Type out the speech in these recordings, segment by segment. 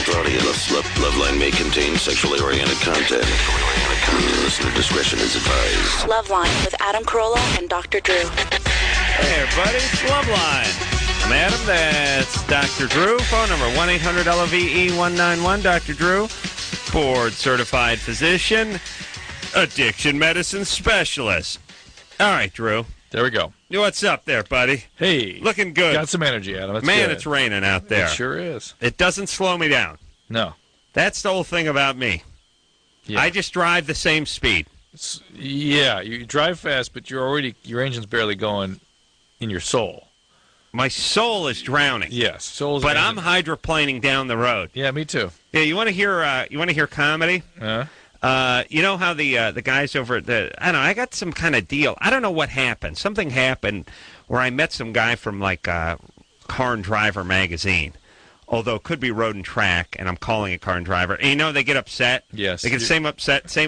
Adult audience. Loveline may contain sexually oriented content. Listener discretion is advised. Loveline with Adam Carolla and Dr. Drew. Hey, everybody, it's Loveline. I'm Adam, that's Dr. Drew. Phone number 1-800-LOVE-191. Dr. Drew, board-certified physician, addiction medicine specialist. All right, Drew. There we go. What's up there, buddy? Hey. Looking good. Got some energy, Adam. That's Man, good. it's raining out there. It sure is. It doesn't slow me down. No. That's the whole thing about me. Yeah. I just drive the same speed. Yeah, you drive fast, but your engine's barely going in your soul. My soul is drowning. Yes, soul's. But I'm hydroplaning down the road. Yeah, me too. Yeah, you want to hear comedy? You know how the guys over at I don't know, I got some kind of deal. I don't know what happened. Something happened where I met some guy from like Car and Driver magazine. Although it could be Road and Track, and I'm calling it Car and Driver. And you know they get upset? Yes. They get same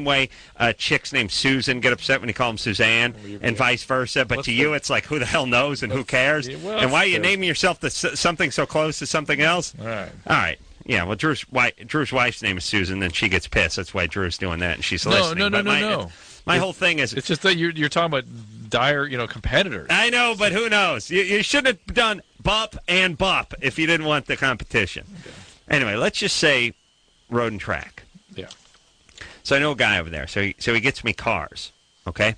way chicks named Susan get upset when you call them Suzanne, and vice versa. But to you, it's like, who the hell knows and who cares? And why are you naming yourself something so close to something else? All right. Yeah, well, Drew's wife's name is Susan, and she gets pissed. That's why Drew's doing that, and she's listening. No. My whole thing is... It's just that you're talking about dire, competitors. I know, but who knows? You should have done Bup and Bup if you didn't want the competition. Okay. Anyway, let's just say Road and Track. Yeah. So I know a guy over there. So he gets me cars, okay?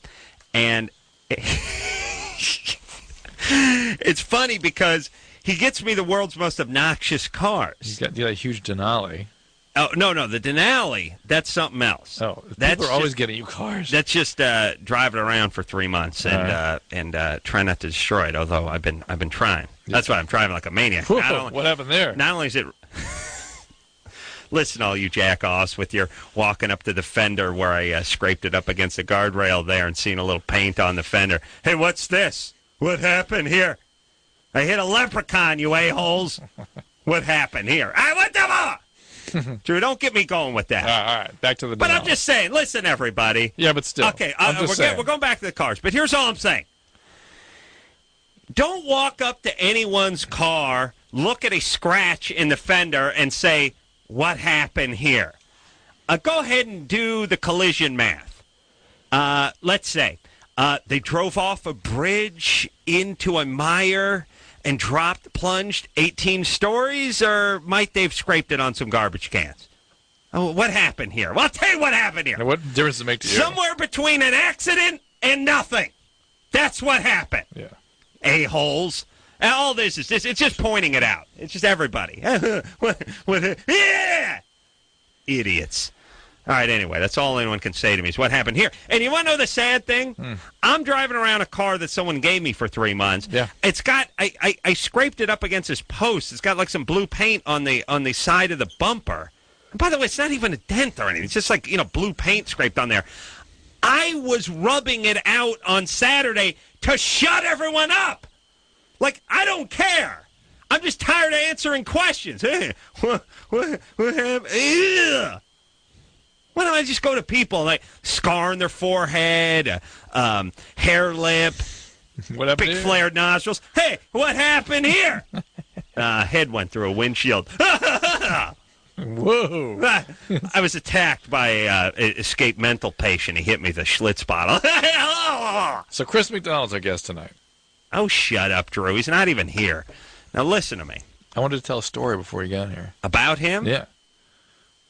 And it's funny because he gets me the world's most obnoxious cars. He's got a huge Denali. Oh, no, the Denali, that's something else. Oh, people are always getting you cars. That's just driving around for 3 months and try not to destroy it, although I've been trying. Yeah. That's why I'm driving like a maniac. Whoa, what happened there? Not only is it... Listen, all you jack-offs with your walking up to the fender where I scraped it up against the guardrail there and seeing a little paint on the fender. Hey, what's this? What happened here? I hit a leprechaun, you a-holes. What happened here? What the fuck? Drew, don't get me going with that. All right, back to the... But I'm just saying, listen, everybody. Yeah, but still. Okay, we're going back to the cars, but here's all I'm saying. Don't walk up to anyone's car, look at a scratch in the fender, and say, what happened here? Go ahead and do the collision math. Let's say they drove off a bridge into a mire and plunged 18 stories, or might they have scraped it on some garbage cans? Oh, what happened here? Well, I'll tell you what happened here. Now, what difference does it make to you? Somewhere between an accident and nothing. That's what happened. Yeah. A-holes. All this is it's just pointing it out. It's just everybody. Yeah! Idiots. All right, anyway, that's all anyone can say to me is what happened here. And you want to know the sad thing? I'm driving around a car that someone gave me for 3 months. Yeah. It's got, I scraped it up against this post. It's got like some blue paint on the side of the bumper. And by the way, it's not even a dent or anything. It's just like, blue paint scraped on there. I was rubbing it out on Saturday to shut everyone up. Like, I don't care. I'm just tired of answering questions. Hey, what happened? Ugh. Why don't I just go to people like scar on their forehead, hair lip, big flared nostrils? Hey, what happened here? Head went through a windshield. Whoa. I was attacked by an escaped mental patient. He hit me with a Schlitz bottle. So Chris McDonald's our guest tonight. Oh, shut up, Drew. He's not even here. Now listen to me. I wanted to tell a story before you got here. About him? Yeah.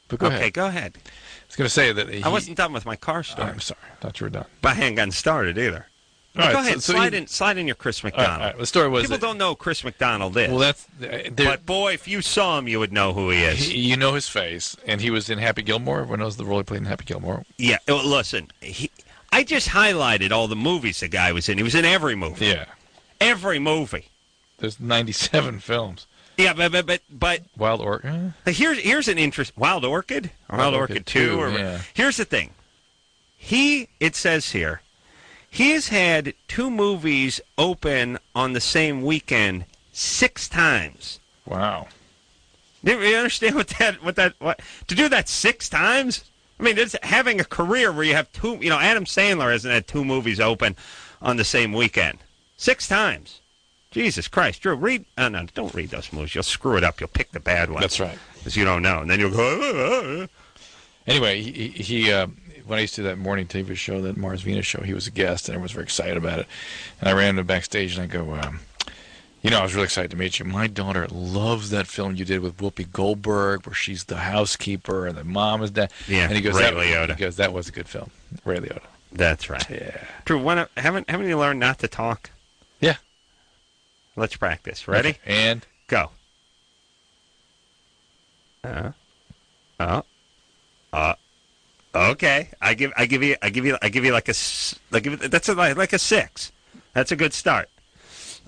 But go ahead. Okay, go ahead. I was going to say that I wasn't done with my car story. I'm sorry. I thought you were done. But I hadn't gotten started either. All right, go ahead. Slide in your Chris McDonald. All right. The story was people don't know who Chris McDonald is. Well, but boy, if you saw him, you would know who he is. You know his face, and he was in Happy Gilmore. Everyone knows the role he played in Happy Gilmore. Yeah. Listen, I just highlighted all the movies the guy was in. He was in every movie. Yeah. Every movie. There's 97 films. Yeah, but Wild Orchid. Here's an interest. Wild Orchid or Wild Orchid 2 or yeah. Here's the thing. It says here, he has had 2 movies open on the same weekend 6 times. Wow. Do you understand what to do that 6 times? I mean, it's having a career where you have 2. Adam Sandler hasn't had 2 movies open on the same weekend 6 times. Jesus Christ, Drew, read. No, don't read those movies. You'll screw it up. You'll pick the bad ones. That's right. because you don't know. And then you'll go, Anyway, he when I used to do that morning TV show, that Mars Venus show, he was a guest, and everyone was very excited about it. And I ran him backstage, and I go, I was really excited to meet you. My daughter loves that film you did with Whoopi Goldberg, where she's the housekeeper and the mom is dead. Yeah, and he goes, Ray Liotta. He goes, that was a good film, Ray Liotta. That's right. Yeah. Drew, haven't you learned not to talk? Yeah. Let's practice. Ready? Okay. And go. Okay. I give you like that's like a 6. That's a good start.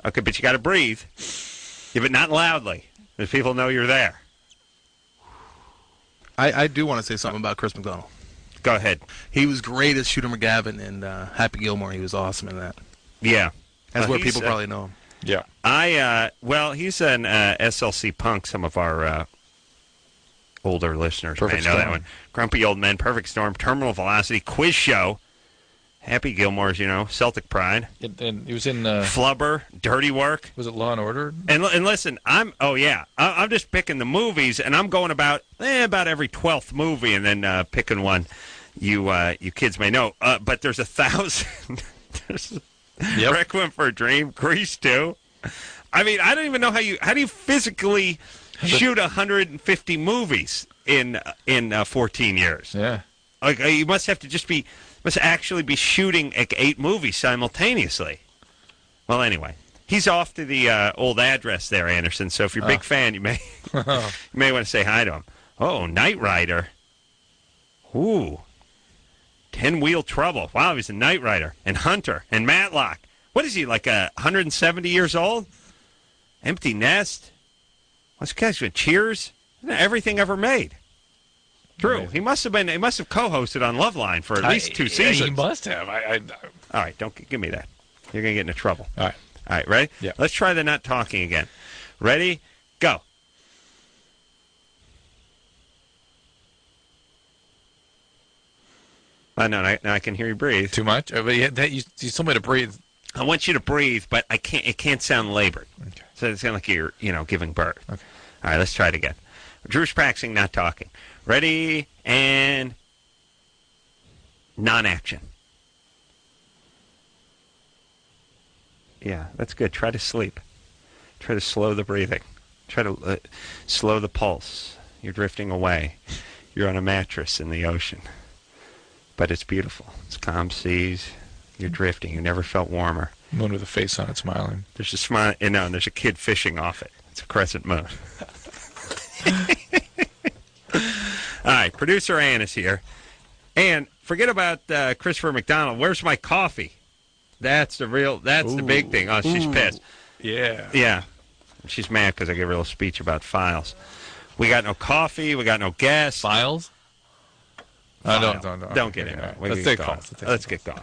Okay, but you got to breathe. Yeah, but not loudly, because people know you're there. I do want to say something about Chris McDonald. Go ahead. He was great as Shooter McGavin in Happy Gilmore. He was awesome in that. Yeah. That's where people probably know him. yeah. He's an SLC Punk. Some of our older listeners Perfect may know that Storm. one. Grumpy Old Men, Perfect Storm, Terminal Velocity, Quiz Show, Happy Gilmore's, Celtic Pride, And he was in, Flubber, Dirty Work. was it Law and Order? And listen, I'm just picking the movies, and I'm going about every 12th movie, and then picking one you kids may know. But there's 1,000. There's Yep. Requiem for a Dream, Grease 2. I mean, I don't even know how do you physically shoot 150 movies in 14 years? Yeah. Like you must actually be shooting like 8 movies simultaneously. Well, anyway, he's off to the old address there, Anderson. So if you're a big fan, you may you may want to say hi to him. Oh, Knight Rider. Ooh. 10-Wheel Trouble. Wow, he's a Knight Rider. And Hunter. And Matlock. What is he, like 170 years old? Empty Nest. What's the catch with Cheers? Everything ever made. Drew, he must have co-hosted on Loveline for at least 2 seasons. He must have. All right, don't give me that. You're going to get into trouble. All right, ready? Yeah. Let's try the not talking again. Ready? Go. No, now I can hear you breathe. Too much? But you told me to breathe. I want you to breathe, but I can't. It can't sound labored. Okay. So it sounds like you're, giving birth. Okay. All right, let's try it again. Drew's practicing not talking. Ready and non-action. Yeah, that's good. Try to sleep. Try to slow the breathing. Try to slow the pulse. You're drifting away. You're on a mattress in the ocean. But it's beautiful. It's calm seas. You're drifting. You never felt warmer. Moon with a face on it, smiling. There's a smile, and there's a kid fishing off it. It's a crescent moon. All right, producer Ann is here. And forget about Christopher McDonald. Where's my coffee? That's the big thing. Oh, she's pissed. Yeah. Yeah. She's mad because I gave her a little speech about files. We got no coffee. We got no gas. Files? File. Don't. Don't get Okay, into all it. right. We Let's can take go. calls. Let's get going.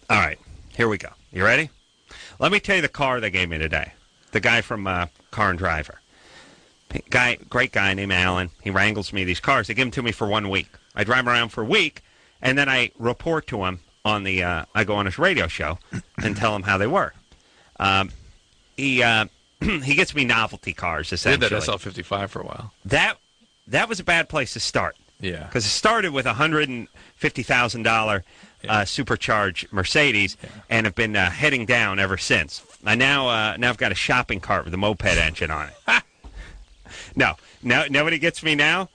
All right. Here we go. You ready? Let me tell you the car they gave me today. The guy from Car and Driver. Great guy named Alan. He wrangles me these cars. They give them to me for 1 week. I drive around for a week, and then I report to him on the. I go on his radio show and tell him how they work. He gets me novelty cars I essentially. did that SL55 for a while. That was a bad place to start. Yeah. Because it started with a $150,000 supercharged Mercedes, and have been heading down ever since. Now I've got a shopping cart with a moped engine on it. No, nobody gets me now.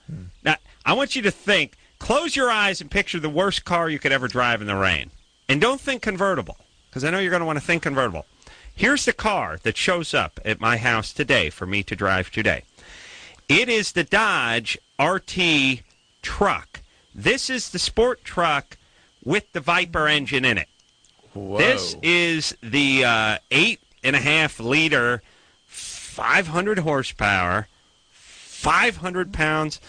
Now I want you to think. Close your eyes and picture the worst car you could ever drive in the rain, and don't think convertible, because I know you're going to want to think convertible. Here's the car that shows up at my house today for me to drive today. It is the Dodge RT truck. This is the sport truck with the Viper engine in it. Whoa. This is the 8.5 liter, 500 horsepower, 500 pounds,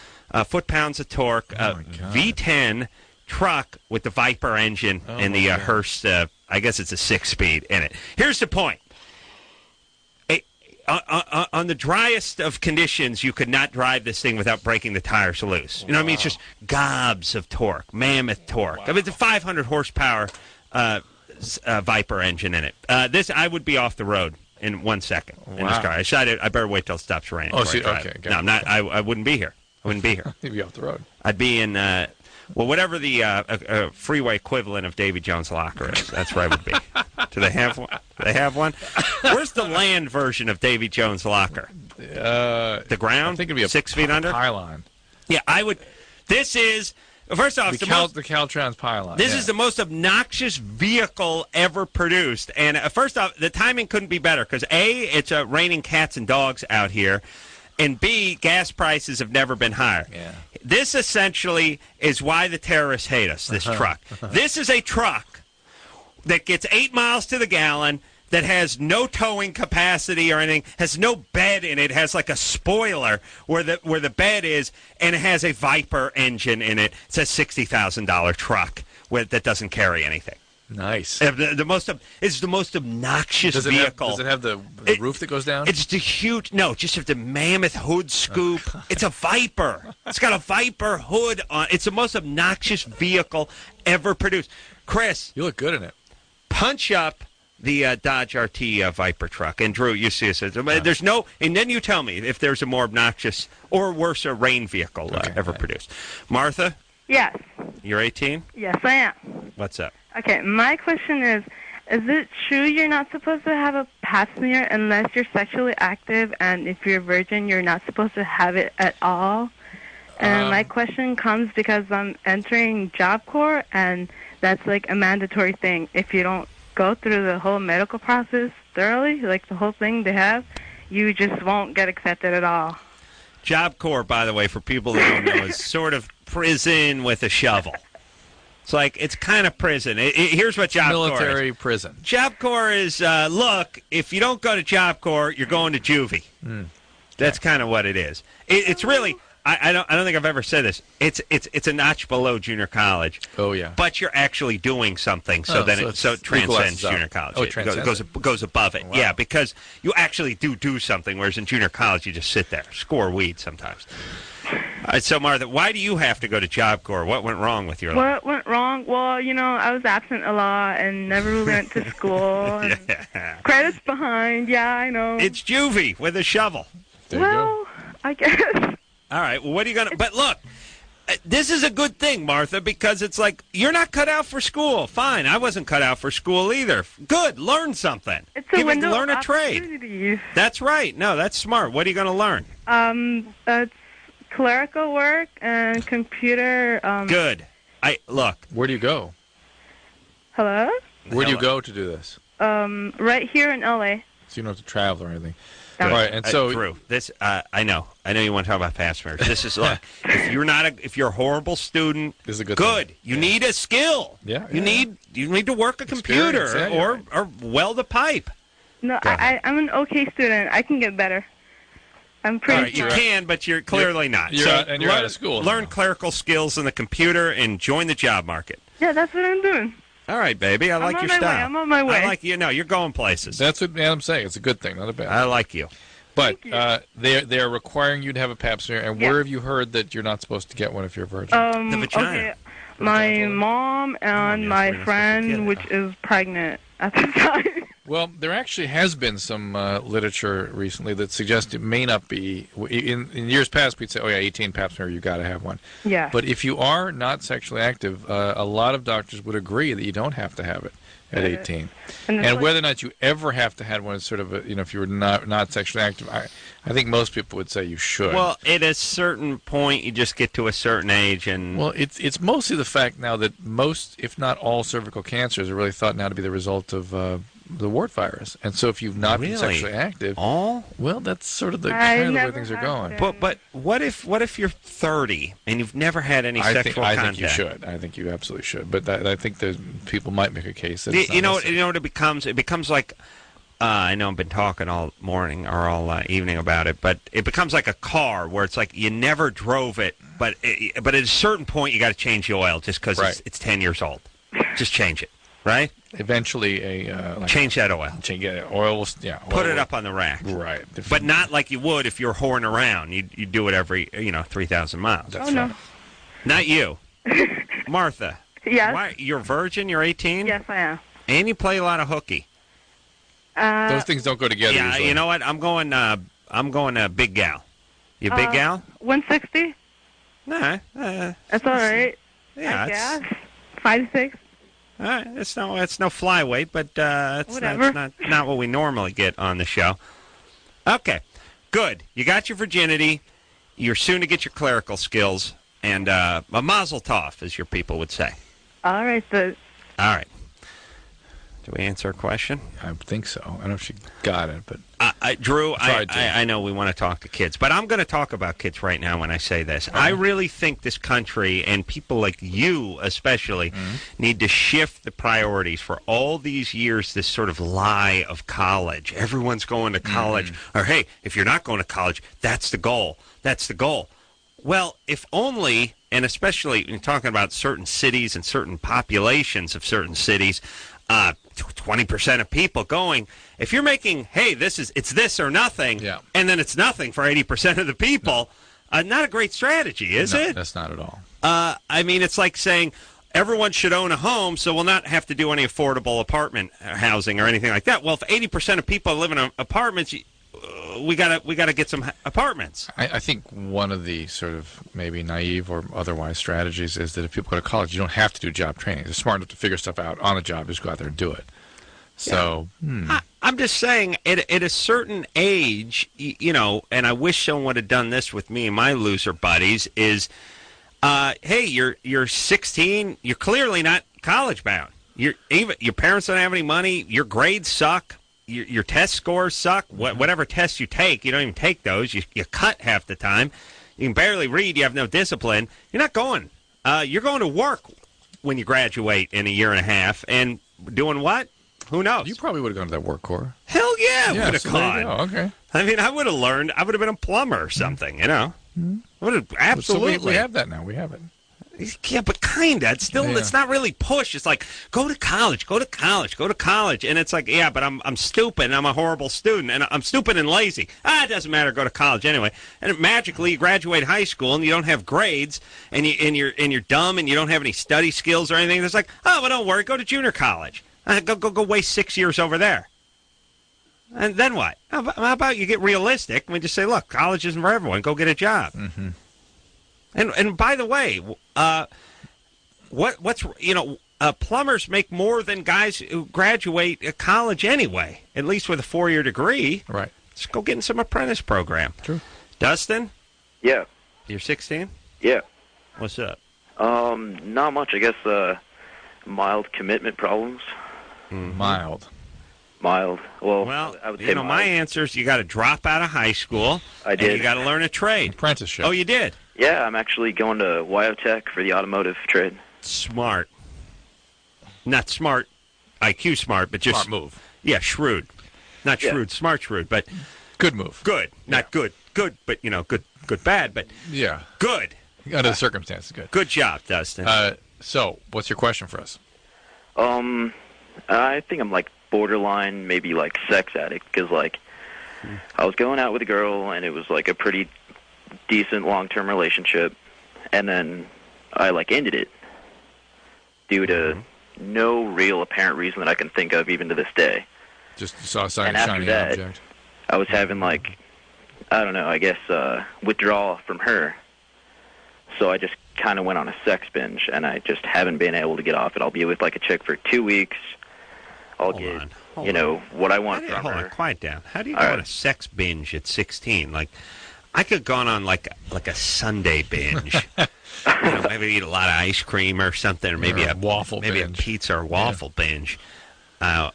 foot-pounds of torque, V10 truck with the Viper engine and the Hurst. I guess it's a 6-speed in it. Here's the point. On the driest of conditions, you could not drive this thing without breaking the tires loose. You know what I mean? It's just gobs of torque, mammoth torque. I mean, it's a 500 horsepower Viper engine in it. This, I would be off the road in 1 second in this Wow. car. I decided I better wait till it stops raining. Oh, before I drive. okay, got No, it. I'm not. I wouldn't be here. I wouldn't be here. You'd be off the road. I'd be in, whatever the freeway equivalent of Davy Jones' locker is. That's where I would be. Do they have one? Do they have one? Where's the land version of Davy Jones' locker? The ground? I think it'd be a 6 feet under? pylon. Yeah, I would. This is, first off, The most, Caltrans pylon. this yeah. is the most obnoxious vehicle ever produced. And first off, the timing couldn't be better because A, it's raining cats and dogs out here. And B, gas prices have never been higher. Yeah. This essentially is why the terrorists hate us, this truck. This is a truck that gets 8 miles to the gallon, that has no towing capacity or anything, has no bed in it, has like a spoiler where the bed is, and it has a Viper engine in it. It's a $60,000 truck that doesn't carry anything. Nice. It's the most obnoxious vehicle. Does it have the roof that goes down? It's the huge. No, just have the mammoth hood scoop. It's a Viper. It's got a Viper hood on. It's the most obnoxious vehicle ever produced. Chris, You look good in it. punch up the Dodge RT Viper truck, and Drew, you see it. There's no, and then you tell me if there's a more obnoxious or worse rain vehicle ever produced. Martha, Yes. you're 18. Yes, I am. What's up? Okay, my question is it true you're not supposed to have a pap smear unless you're sexually active, and if you're a virgin, you're not supposed to have it at all? And my question comes because I'm entering Job Corps, and that's like a mandatory thing. If you don't go through the whole medical process thoroughly, like the whole thing they have, you just won't get accepted at all. Job Corps, by the way, for people that don't know, is sort of prison with a shovel. It's kind of prison. Here's what Job Corps is. Military prison. Job Corps is, look, if you don't go to Job Corps, you're going to juvie. That's kind of what it is. It's really, I don't think I've ever said this. It's a notch below junior college. Oh, yeah. But you're actually doing something, so it transcends equalizes out. junior college. Oh, it transcends goes above it. Wow. Yeah, because you actually do something, whereas in junior college you just sit there, score weed sometimes. So, Martha, why do you have to go to Job Corps? What went wrong with your life? What went wrong? Well, I was absent a lot and never really went to school. And Yeah. credits behind. Yeah, I know. It's juvie with a shovel. There you go. well, I guess. All right. Well, what are you going to... But look, this is a good thing, Martha, because it's like, you're not cut out for school. Fine. I wasn't cut out for school either. Good. Learn something. It's a window learn of a trade. opportunities. That's right. No, that's smart. What are you going to learn? It's clerical work and computer. Good. Look. Where do you go? Hello? Where do you go to do this? Right here in LA. So you don't have to travel or anything. Good. All right, and so Drew, this I know you want to talk about passwords. This is look. if you're a horrible student, This is a good good. thing. You need a skill. Yeah, You yeah. need to work a computer Experience, yeah, you're or weld a pipe. No, Go ahead. I'm an okay student. I can get better. I'm All pretty right, you smart. can, but you're clearly not. you're so out- and you're out of school Learn now. clerical skills in the computer and join the job market. Yeah, that's what I'm doing. All right, baby. I like on your my way. style. I'm on my way. I like you. No, you're going places. that's what Adam's saying. It's a good thing, not a bad. I like you. But Thank you. they are requiring you to have a pap smear. And Yeah. where have you heard that you're not supposed to get one if you're a virgin? The vagina. Okay. My mom and yes, my we're not supposed to get friend, it. which is pregnant at the time. Well, there actually has been some literature recently that suggests it may not be. In years past, we'd say, "Oh yeah, 18 pap smear, you got to have one." Yeah. But if you are not sexually active, a lot of doctors would agree that you don't have to have it at 18. And it's And like- whether or not you ever have to have one is sort of if you were not sexually active, I think most people would say you should. Well, at a certain point, you just get to a certain age, and Well, it's mostly the fact now that most, if not all, cervical cancers are really thought now to be the result of the wart virus. And so if you've not been Really? sexually active, all. well, that's sort of the I kind of the way never things are had going. to. But what if you're 30 and you've never had any I sexual think contact? you should. I think you absolutely should. But I think there's people might make a case that it's not You know necessary. what it becomes? It becomes like I know I've been talking all morning or all evening about it, but it becomes like a car where it's like you never drove it, but at a certain point you got to change the oil just because Right. it's 10 years old. Just change it, right? Eventually Change that oil. oil. Yeah, Put oil- it up on the rack. Right. But not like you would if you're whoring around. You do it every 3,000 miles. That's Oh, no. right. Not you, Martha. Yes. Why you're a virgin? You're 18. Yes, I am. And you play a lot of hooky. Those things don't go together. Yeah, usually. you know what? I'm going big gal. You big gal? 160. Nah. That's all right. Yeah. I It's, guess. 5'6". all right. It's no flyweight, but it's Whatever. not what we normally get on the show. Okay. Good. You got your virginity. You're soon to get your clerical skills, and a mazel tov, as your people would say. All right, so All right. Do we answer a question? I think so. I don't know if she got it, but Drew, Tried to. I know we want to talk to kids, but I'm going to talk about kids right now when I say this. I really think this country and people like you especially need to shift the priorities for all these years, this sort of lie of college. Everyone's going to college. Or, hey, if you're not going to college, that's the goal. That's the goal. Well, if only, and especially when you're talking about certain cities and certain populations of certain cities, 20% of people going, if you're making, hey, it's this or nothing, Yeah. and then it's nothing for 80% of the people, not a great strategy, is no, it? that's not at all. I mean, it's like saying everyone should own a home, so we'll not have to do any affordable apartment housing or anything like that. Well, if 80% of people live in apartments, we gotta get some apartments. I think one of the sort of maybe naive or otherwise strategies is that if people go to college, you don't have to do job training. They're smart enough to figure stuff out on the job. Just go out there and do it. So, I'm just saying, at a certain age, you know, and I wish someone would have done this with me and my loser buddies, is, hey, you're 16, you're clearly not college bound. Your parents don't have any money, your grades suck, your test scores suck, whatever tests you take, you don't even take those, you cut half the time, you can barely read, you have no discipline, you're not going. You're going to work when you graduate in a year and a half, and doing what? Who knows? you probably would have gone to that work corps. Hell yeah, I would have so there you gone. go. Okay. I mean, I would have learned. I would have been a plumber or something, you know. Would have absolutely. So we have that now. We have it. Yeah, but kinda. It's still. Yeah. It's not really push. It's like go to college, go to college, go to college, and it's like, yeah, but I'm stupid. And I'm a horrible student, and I'm stupid and lazy. It doesn't matter. Go to college anyway. And magically, you graduate high school, and you don't have grades, and you're dumb, and you don't have any study skills or anything. It's like, oh, well, don't worry. Go to junior college. Go waste 6 years over there. And then what? How about you get realistic and we just say, look, college isn't for everyone. Go get a job. Mm-hmm. And by the way, plumbers make more than guys who graduate at college anyway, at least with a 4-year degree. Right. Just go get in some apprentice program. True. Dustin, Yeah, you're 16? yeah. What's up? Not much. I guess mild commitment problems. Mild. Mild. Well, Well, I would say you know, my mild. answer is you got to drop out of high school. I did. And you got to learn a trade. Apprenticeship. Oh, you did? Yeah, I'm actually going to Wyotech for the automotive trade. Smart. Not smart, IQ smart, but just... Smart move. Yeah, shrewd. Not Yeah. shrewd, smart shrewd, but Good move. good. Not good. Good, but, you know, good, bad, but Yeah. good. Under the circumstances, good. Good job, Dustin. So, what's your question for us? I think I'm like borderline, maybe like sex addict, because like I was going out with a girl and it was like a pretty decent long-term relationship, and then I like ended it due to no real apparent reason that I can think of even to this day. Just saw a And after shiny that- object. I was having like, I don't know, I guess withdrawal from her. So I just kind of went on a sex binge, and I just haven't been able to get off it. I'll be with like a chick for 2 weeks. I'll Hold get, on, hold you know, what I want Hold from on, her. quiet down. How do you All go right. on a sex binge at 16? Like, I could have gone on like a Sunday binge. You know, maybe eat a lot of ice cream or something, or maybe Or a a waffle maybe binge. a pizza or waffle binge. Although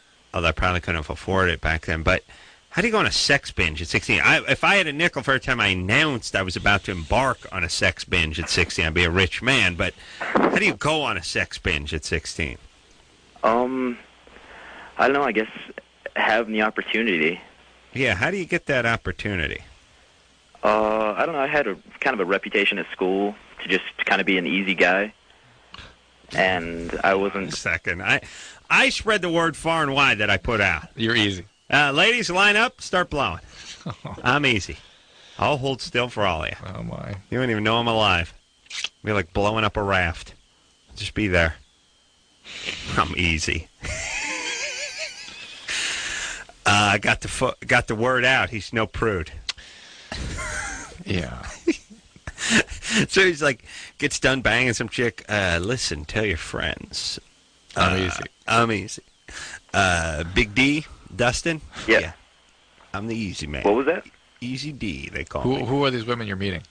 I probably couldn't have afforded it back then. But how do you go on a sex binge at 16? If I had a nickel for every time I announced I was about to embark on a sex binge at 16, I'd be a rich man. But how do you go on a sex binge at 16? I don't know, I guess having the opportunity. Yeah, how do you get that opportunity? I don't know, I had a kind of a reputation at school to just kind of be an easy guy. And I A wasn't... second. I spread the word far and wide that I put out. You're easy. Ladies, line up, start blowing. I'm easy. I'll hold still for all of you. Oh, my. You don't even know I'm alive. Be like blowing up a raft. Just be there. got the word out. He's no prude. Yeah. So he's like, gets done banging some chick. Listen, tell your friends. I'm easy. I'm easy. Big D, Dustin? Yeah. I'm the easy man. What was that? Easy D, they call me. Who are these women you're meeting?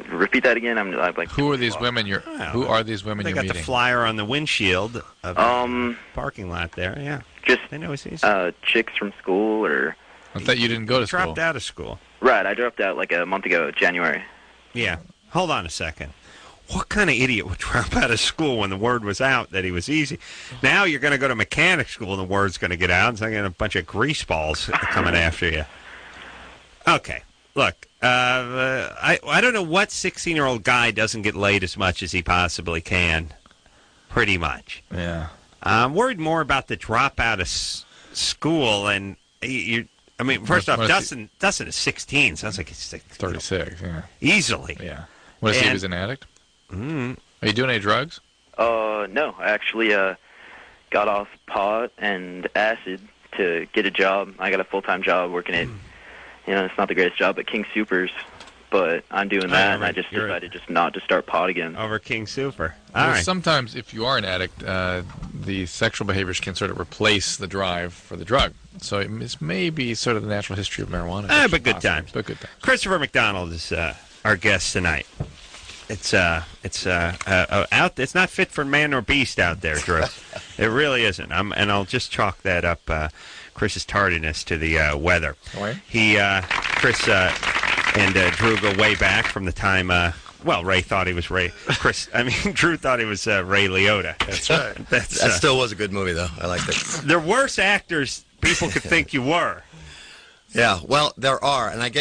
Repeat that again. I'm like. Who are these women you're? Who are these women They you're got meeting? the flyer on the windshield of the parking lot there, yeah. Just They know it's easy. chicks from school or. I thought you didn't go to school. Dropped out of school. Right, I dropped out like a month ago, January. Yeah. Hold on a second. What kind of idiot would drop out of school when the word was out that he was easy? Now you're going to go to mechanic school and the word's going to get out. It's like a bunch of grease balls coming after you. Okay. Look, I don't know what 16-year-old guy doesn't get laid as much as he possibly can. Pretty much. Yeah. I'm worried more about the dropout of school and you. I mean, first off, Dustin is 16. Sounds like he's 36. Yeah. Easily. Yeah. What is he? He was an addict. Mm. Are you doing any drugs? No, I actually got off pot and acid to get a job. I got a full-time job working at, it's not the greatest job, but King Supers. But I'm doing that, and I just decided just not to start pot again. Over King Super. Well, All right. sometimes, if you are an addict, the sexual behaviors can sort of replace the drive for the drug. So it's maybe sort of the natural history of marijuana. But good times. But good times. Christopher McDonald is our guest tonight. It's out. It's not fit for man or beast out there, Drew. It really isn't. And I'll just chalk that up. Chris's tardiness to the weather. Right. Chris and Drew go way back from the time. Ray thought he was Ray. Drew thought he was Ray Liotta. That's right. That still was a good movie, though. I liked it. They're worse actors people could think you were. Yeah, well, there are, and I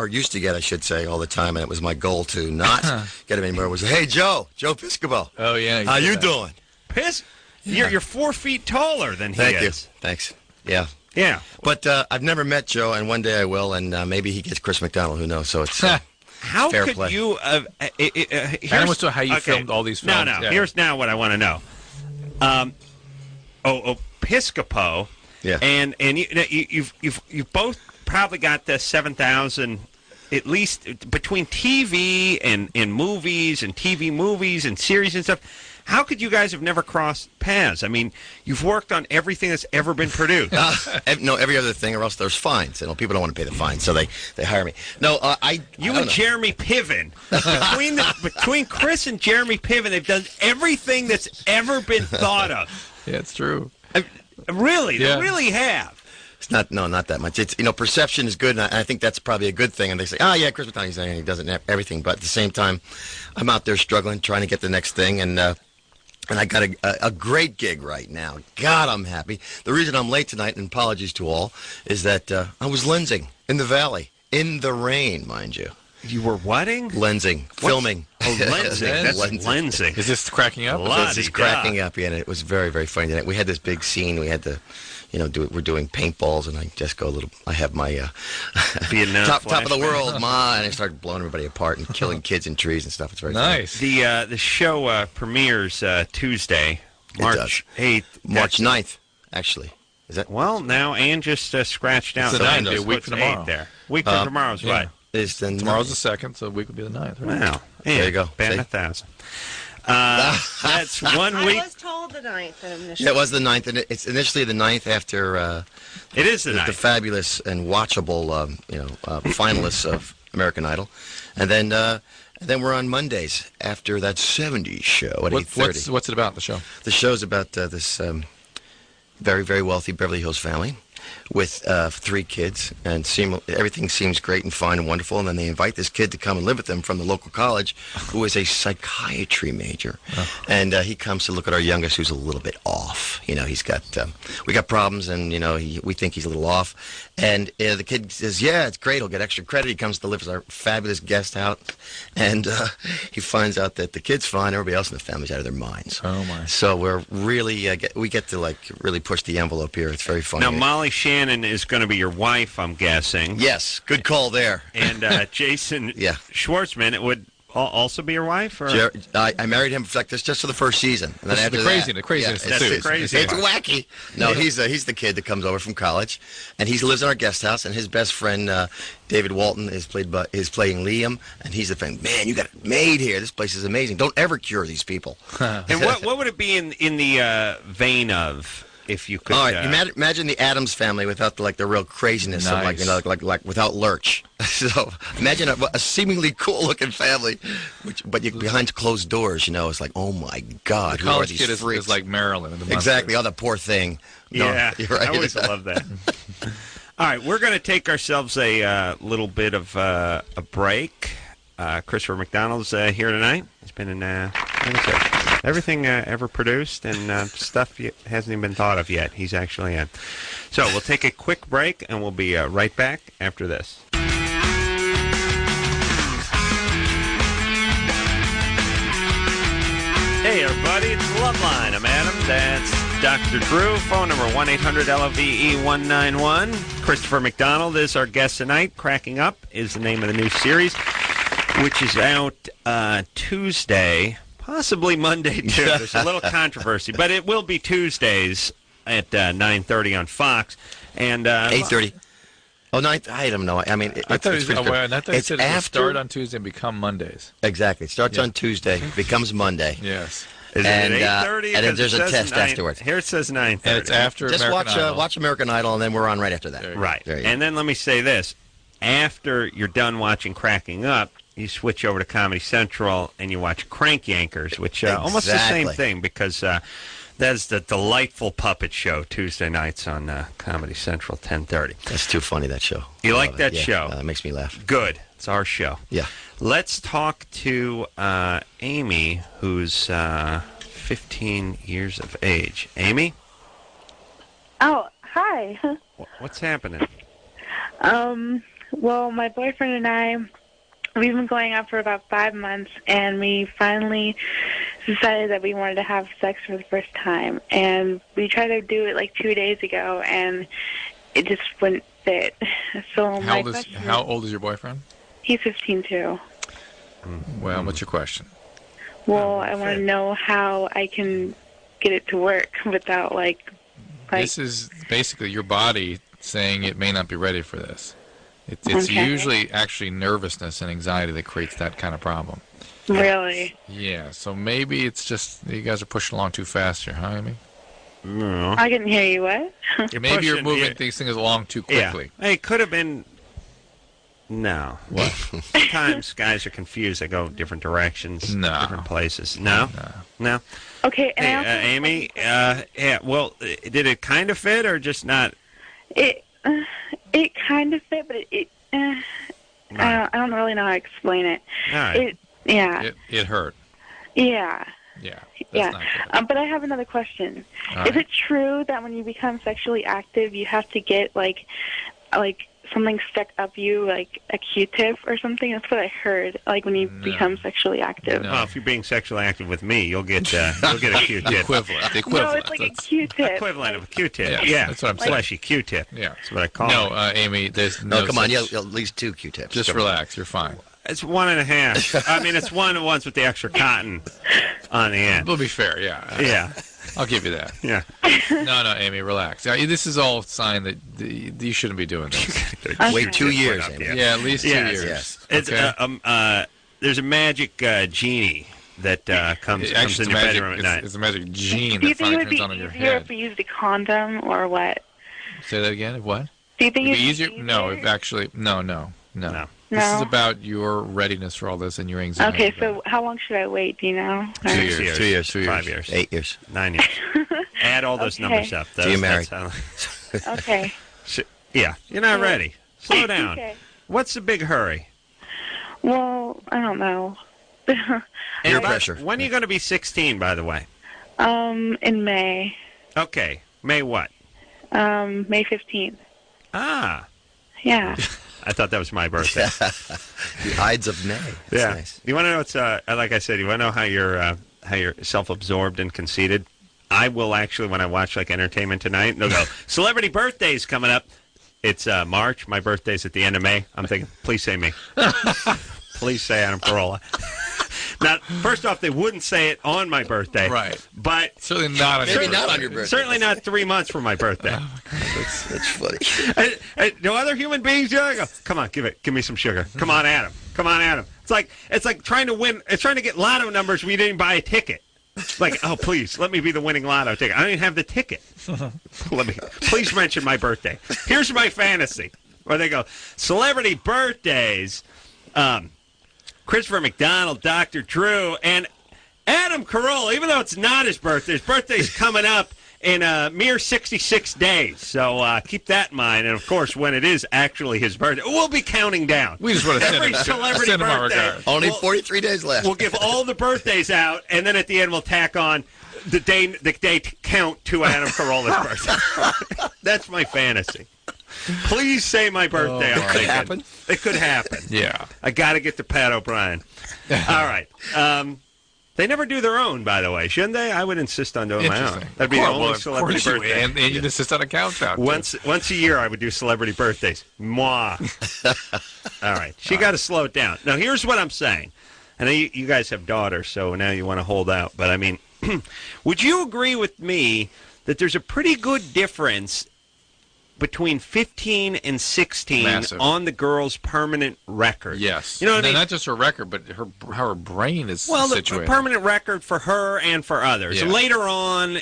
used to get, I should say, all the time, and it was my goal to not get him anywhere. Was, hey, Joe Piscopo. Oh yeah. How you doing? Yeah. You're 4 feet taller than he is. Thank you. Thanks. Yeah. Yeah. But I've never met Joe, and one day I will, and maybe he gets Chris McDonald. Who knows? So it's how fair could play. you? Here's how you filmed all these films. No. Yeah. Here's now what I want to know. Piscopo. Yeah. And you've both probably got the 7,000. At least between TV and movies and TV movies and series and stuff. How could you guys have never crossed paths? I mean, you've worked on everything that's ever been produced. No, every other thing, or else there's fines. People don't want to pay the fines, so they hire me. No, Jeremy Piven. Between Chris and Jeremy Piven, they've done everything that's ever been thought of. Yeah, it's true. Really, they really have. It's not that much. It's perception is good, and I think that's probably a good thing. And they say, Chris McDonald, he's saying he doesn't have everything, but at the same time, I'm out there struggling, trying to get the next thing, and I got a great gig right now. God, I'm happy. The reason I'm late tonight, and apologies to all, is that I was lensing in the valley, in the rain, mind you. You were whatting? Lensing, filming. Oh, lensing. That's lensing. Is this cracking up? This is cracking up, yeah, and it was very, very funny tonight. We had this big scene. We had to, we're doing paintballs, and I just go a little, I have my top of the world, Ma, and I started blowing everybody apart and killing kids and trees and stuff. It's very nice. Funny. The show premieres Tuesday, March 8th. March 9th, actually. Is that? Well, now Ann just scratched out. It's the 9th, a week from tomorrow. There. Week from tomorrow's right. Tomorrow's the 2nd, so the week will be the 9th. Right? Wow. There you go. Band 1,000. That's 1 week. I was told the 9th initially. Yeah, it was the 9th, and it's initially the 9th after it is the 9th. The fabulous and watchable finalists of American Idol. And then we're on Mondays after that 70s show at 8:30. What's it about, the show? The show's about this very, very wealthy Beverly Hills family with 3 kids, and everything seems great and fine and wonderful, and then they invite this kid to come and live with them from the local college, who is a psychiatry major, and he comes to look at our youngest, who's a little bit off. He's got we got problems, and we think he's a little off, and the kid says, yeah, it's great, he'll get extra credit. He comes to live as our fabulous guest house, and he finds out that the kid's fine, everybody else in the family's out of their minds. Oh my! So we're really we get to really push the envelope here. It's very funny. Now Molly Shannon is going to be your wife, I'm guessing. Yes, good call there. And Jason Schwartzman would also be your wife? Or? I married him for like this just for the first season. And then This is after the craziness that, ensues. crazy. It's wacky. No, he's the kid that comes over from college, and he lives in our guest house. And his best friend David Walton is playing Liam, and he's the friend. Man, you got it made here. This place is amazing. Don't ever cure these people. And what would it be in the vein of? If you could, all right, imagine the Addams Family without the real craziness of like without Lurch. So imagine a seemingly cool-looking family, but behind closed doors, it's like, oh my God, The who are college these kid freaks? is like Marilyn in the Munsters. Exactly. Oh, the poor thing. No, Yeah, you're right. I always love that. All right, we're going to take ourselves a little bit of a break. Christopher McDonald's here tonight. He's been in everything ever produced and stuff hasn't even been thought of yet. He's actually in. So we'll take a quick break, and we'll be right back after this. Hey, everybody, it's Loveline. I'm Adam. That's Dr. Drew. Phone number 1-800-LOVE-191. Christopher McDonald is our guest tonight. Cracking Up is the name of the new series, which is out Tuesday, possibly Monday, too. There's a little controversy, but it will be Tuesdays at 9:30 on Fox. And 8:30. Oh, 9. I don't know. I mean, I thought you said it's it would after. start on Tuesday and become Mondays. Exactly. It starts on Tuesday, becomes Monday. Yes. Is And, it 8:30? and then there's a test 9, afterwards. Here it says 9:30. And it's after Just American Idol. watch American Idol, and then we're on right after that. Right. There you go. And then let me say this. After you're done watching Cracking Up, you switch over to Comedy Central and you watch Crank Yankers, which almost the same Exactly. thing because that's the delightful puppet show Tuesday nights on Comedy Central, 10:30. That's too funny, that show. You I like love that it. Yeah, show? It makes me laugh. Good. It's our show. Yeah. Let's talk to Amy, who's 15 years of age. Amy? Oh, hi. What's happening? Well, my boyfriend and I, we've been going out for about 5 months, and we finally decided that we wanted to have sex for the first time. And we tried to do it like 2 days ago, and it just wouldn't fit. So How old is your boyfriend? He's 15 too. Well, what's your question? Well, I want to know how I can get it to work without like. This is basically your body saying it may not be ready for this. It's Okay. usually actually nervousness and anxiety that creates that kind of problem. Really? Yeah, so maybe it's just you guys are pushing along too fast here, huh, Amy? No. I couldn't hear you. What? Maybe you're pushing- moving yeah. these things along too quickly. Yeah. Hey, it could have been. No. What? Sometimes guys are confused. They go different directions, No. different places. No? No. Okay. And Hey, I also Amy, yeah, well, did it kind of fit or just not? it kind of fit, but I don't really know how to explain it. All right. It hurt. Yeah. Yeah. That's Yeah. not good. But I have another question. All Is right. it true that when you become sexually active, you have to get like something stuck up you, like a Q-tip or something? That's what I heard. Like when you No. become sexually active. No. Well, if you're being sexually active with me, you'll get a The Q-tip. equivalent. The No, equivalent. it's like a That's- Q-tip. Equivalent of a Q-tip. Yeah, Yeah, that's what I'm saying. Fleshy Q-tip. Yeah. That's what I call No, it. Amy, there's No, come on. such- You have at least 2 Q-tips. Just Come on. relax. You're fine. It's 1.5. I mean, it's one of the ones with the extra cotton on the end. We'll be fair. Yeah. Yeah, I'll give you that. yeah. No, Amy, relax. Yeah, this is all a sign that you shouldn't be doing this. Wait 2 years, Up, Amy. yeah. Yeah, at least 2 Yes, years. yes. It's Okay? there's a magic genie that comes Actually, in your bedroom at night. it's a magic gene Do you that think it finally would be turns on in your easier head. if we used a condom or what? Say that again. What? Do you think It'd it'd be easier? No, it actually, no. No. This is No? about your readiness for all this and your anxiety. Okay, so how long should I wait? Do you know? 2 Or- years. 2 years. 2 years. 5 years. 8 years. 9 years. Add all those Okay. numbers up. So you're married. Okay. Yeah, you're not ready. Slow down. Okay. What's the big hurry? Well, I don't know. Peer And pressure. When are you going to be 16, by the way? In May. Okay. May what? May 15th. Ah. Yeah. I thought that was my birthday. The Ides of May. That's Yeah. nice. You want to know what's like I said, you want to know how you're self-absorbed and conceited? I will actually, when I watch like Entertainment Tonight, they'll go, celebrity birthdays coming up. It's March. My birthday's at the end of May. I'm thinking, please say me. Please say Adam Carolla. Now, first off, they wouldn't say it on my birthday. Right. But Certainly not on your Maybe birthday. not on your birthday. certainly not 3 months from my birthday. That's funny. No other human beings do it? I go, come on, give me some sugar. Come on, Adam. Come on, Adam. It's like trying to win. It's trying to get lotto numbers when you didn't buy a ticket. Like, oh, please, let me be the winning lotto ticket. I don't even have the ticket. Please mention my birthday. Here's my fantasy. Where they go, celebrity birthdays, Christopher McDonald, Dr. Drew, and Adam Carolla, even though it's not his birthday's coming up in a mere 66 days. So keep that in mind. And, of course, when it is actually his birthday, we'll be counting down. We just want to Every celebrity send him our birthday. regards. Only 43 days left. We'll give all the birthdays out, and then at the end we'll tack on the day count to Adam Carolla's birthday. That's my fantasy. Please say my birthday. I'm thinking. happen. It could happen. Yeah. I got to get to Pat O'Brien. All right. They never do their own, by the way, shouldn't they? I would insist on doing my own. Interesting. That'd be the Well, only of celebrity course you would. birthday. And you'd insist on a countdown. too. Once a year, I would do celebrity birthdays. Moi. All right. She got to slow it down. Now, here's what I'm saying. I know you guys have daughters, so now you want to hold out. But, I mean, would you agree with me that there's a pretty good difference between 15 and 16 Massive. on the girl's permanent record? Yes. You know what I And mean? not just her record, but how her brain is Well, the situated. permanent record for her and for others. Yeah. Later on,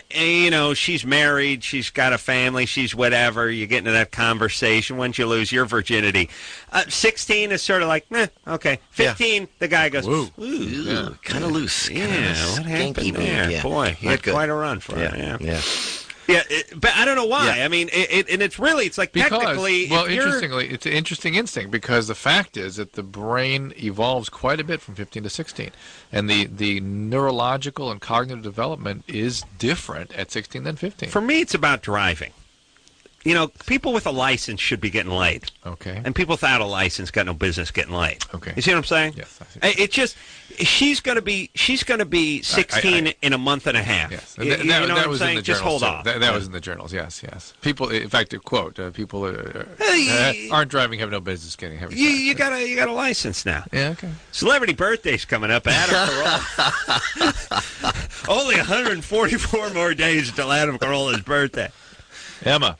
she's married, she's got a family, she's whatever. You get into that conversation. Once you lose your virginity, 16 is sort of like, okay. 15, the guy goes, Woo. Ooh, kind of loose. Yeah, what happened skanky there? Yeah. Boy, he Not had good. quite a run for it. Yeah. Yeah, but I don't know why. Yeah. I mean, it's like technically. Well, if you're- interestingly, it's an interesting instinct because the fact is that the brain evolves quite a bit from 15 to 16. And the neurological and cognitive development is different at 16 than 15. For me, it's about driving. People with a license should be getting laid. Okay. And people without a license got no business getting laid. Okay. You see what I'm saying? Yes, I see. It's just she's going to be 16 in a month and a half. Yes. You That know what I'm was saying? in the Just journals. hold too. off. That was in the journals, yes. People, in fact, a quote, people Hey, aren't driving, have no business getting heavy You sex. got a license now. Yeah, okay. Celebrity birthday's coming up. Adam Carolla. Only 144 more days until Adam Carolla's birthday. Emma.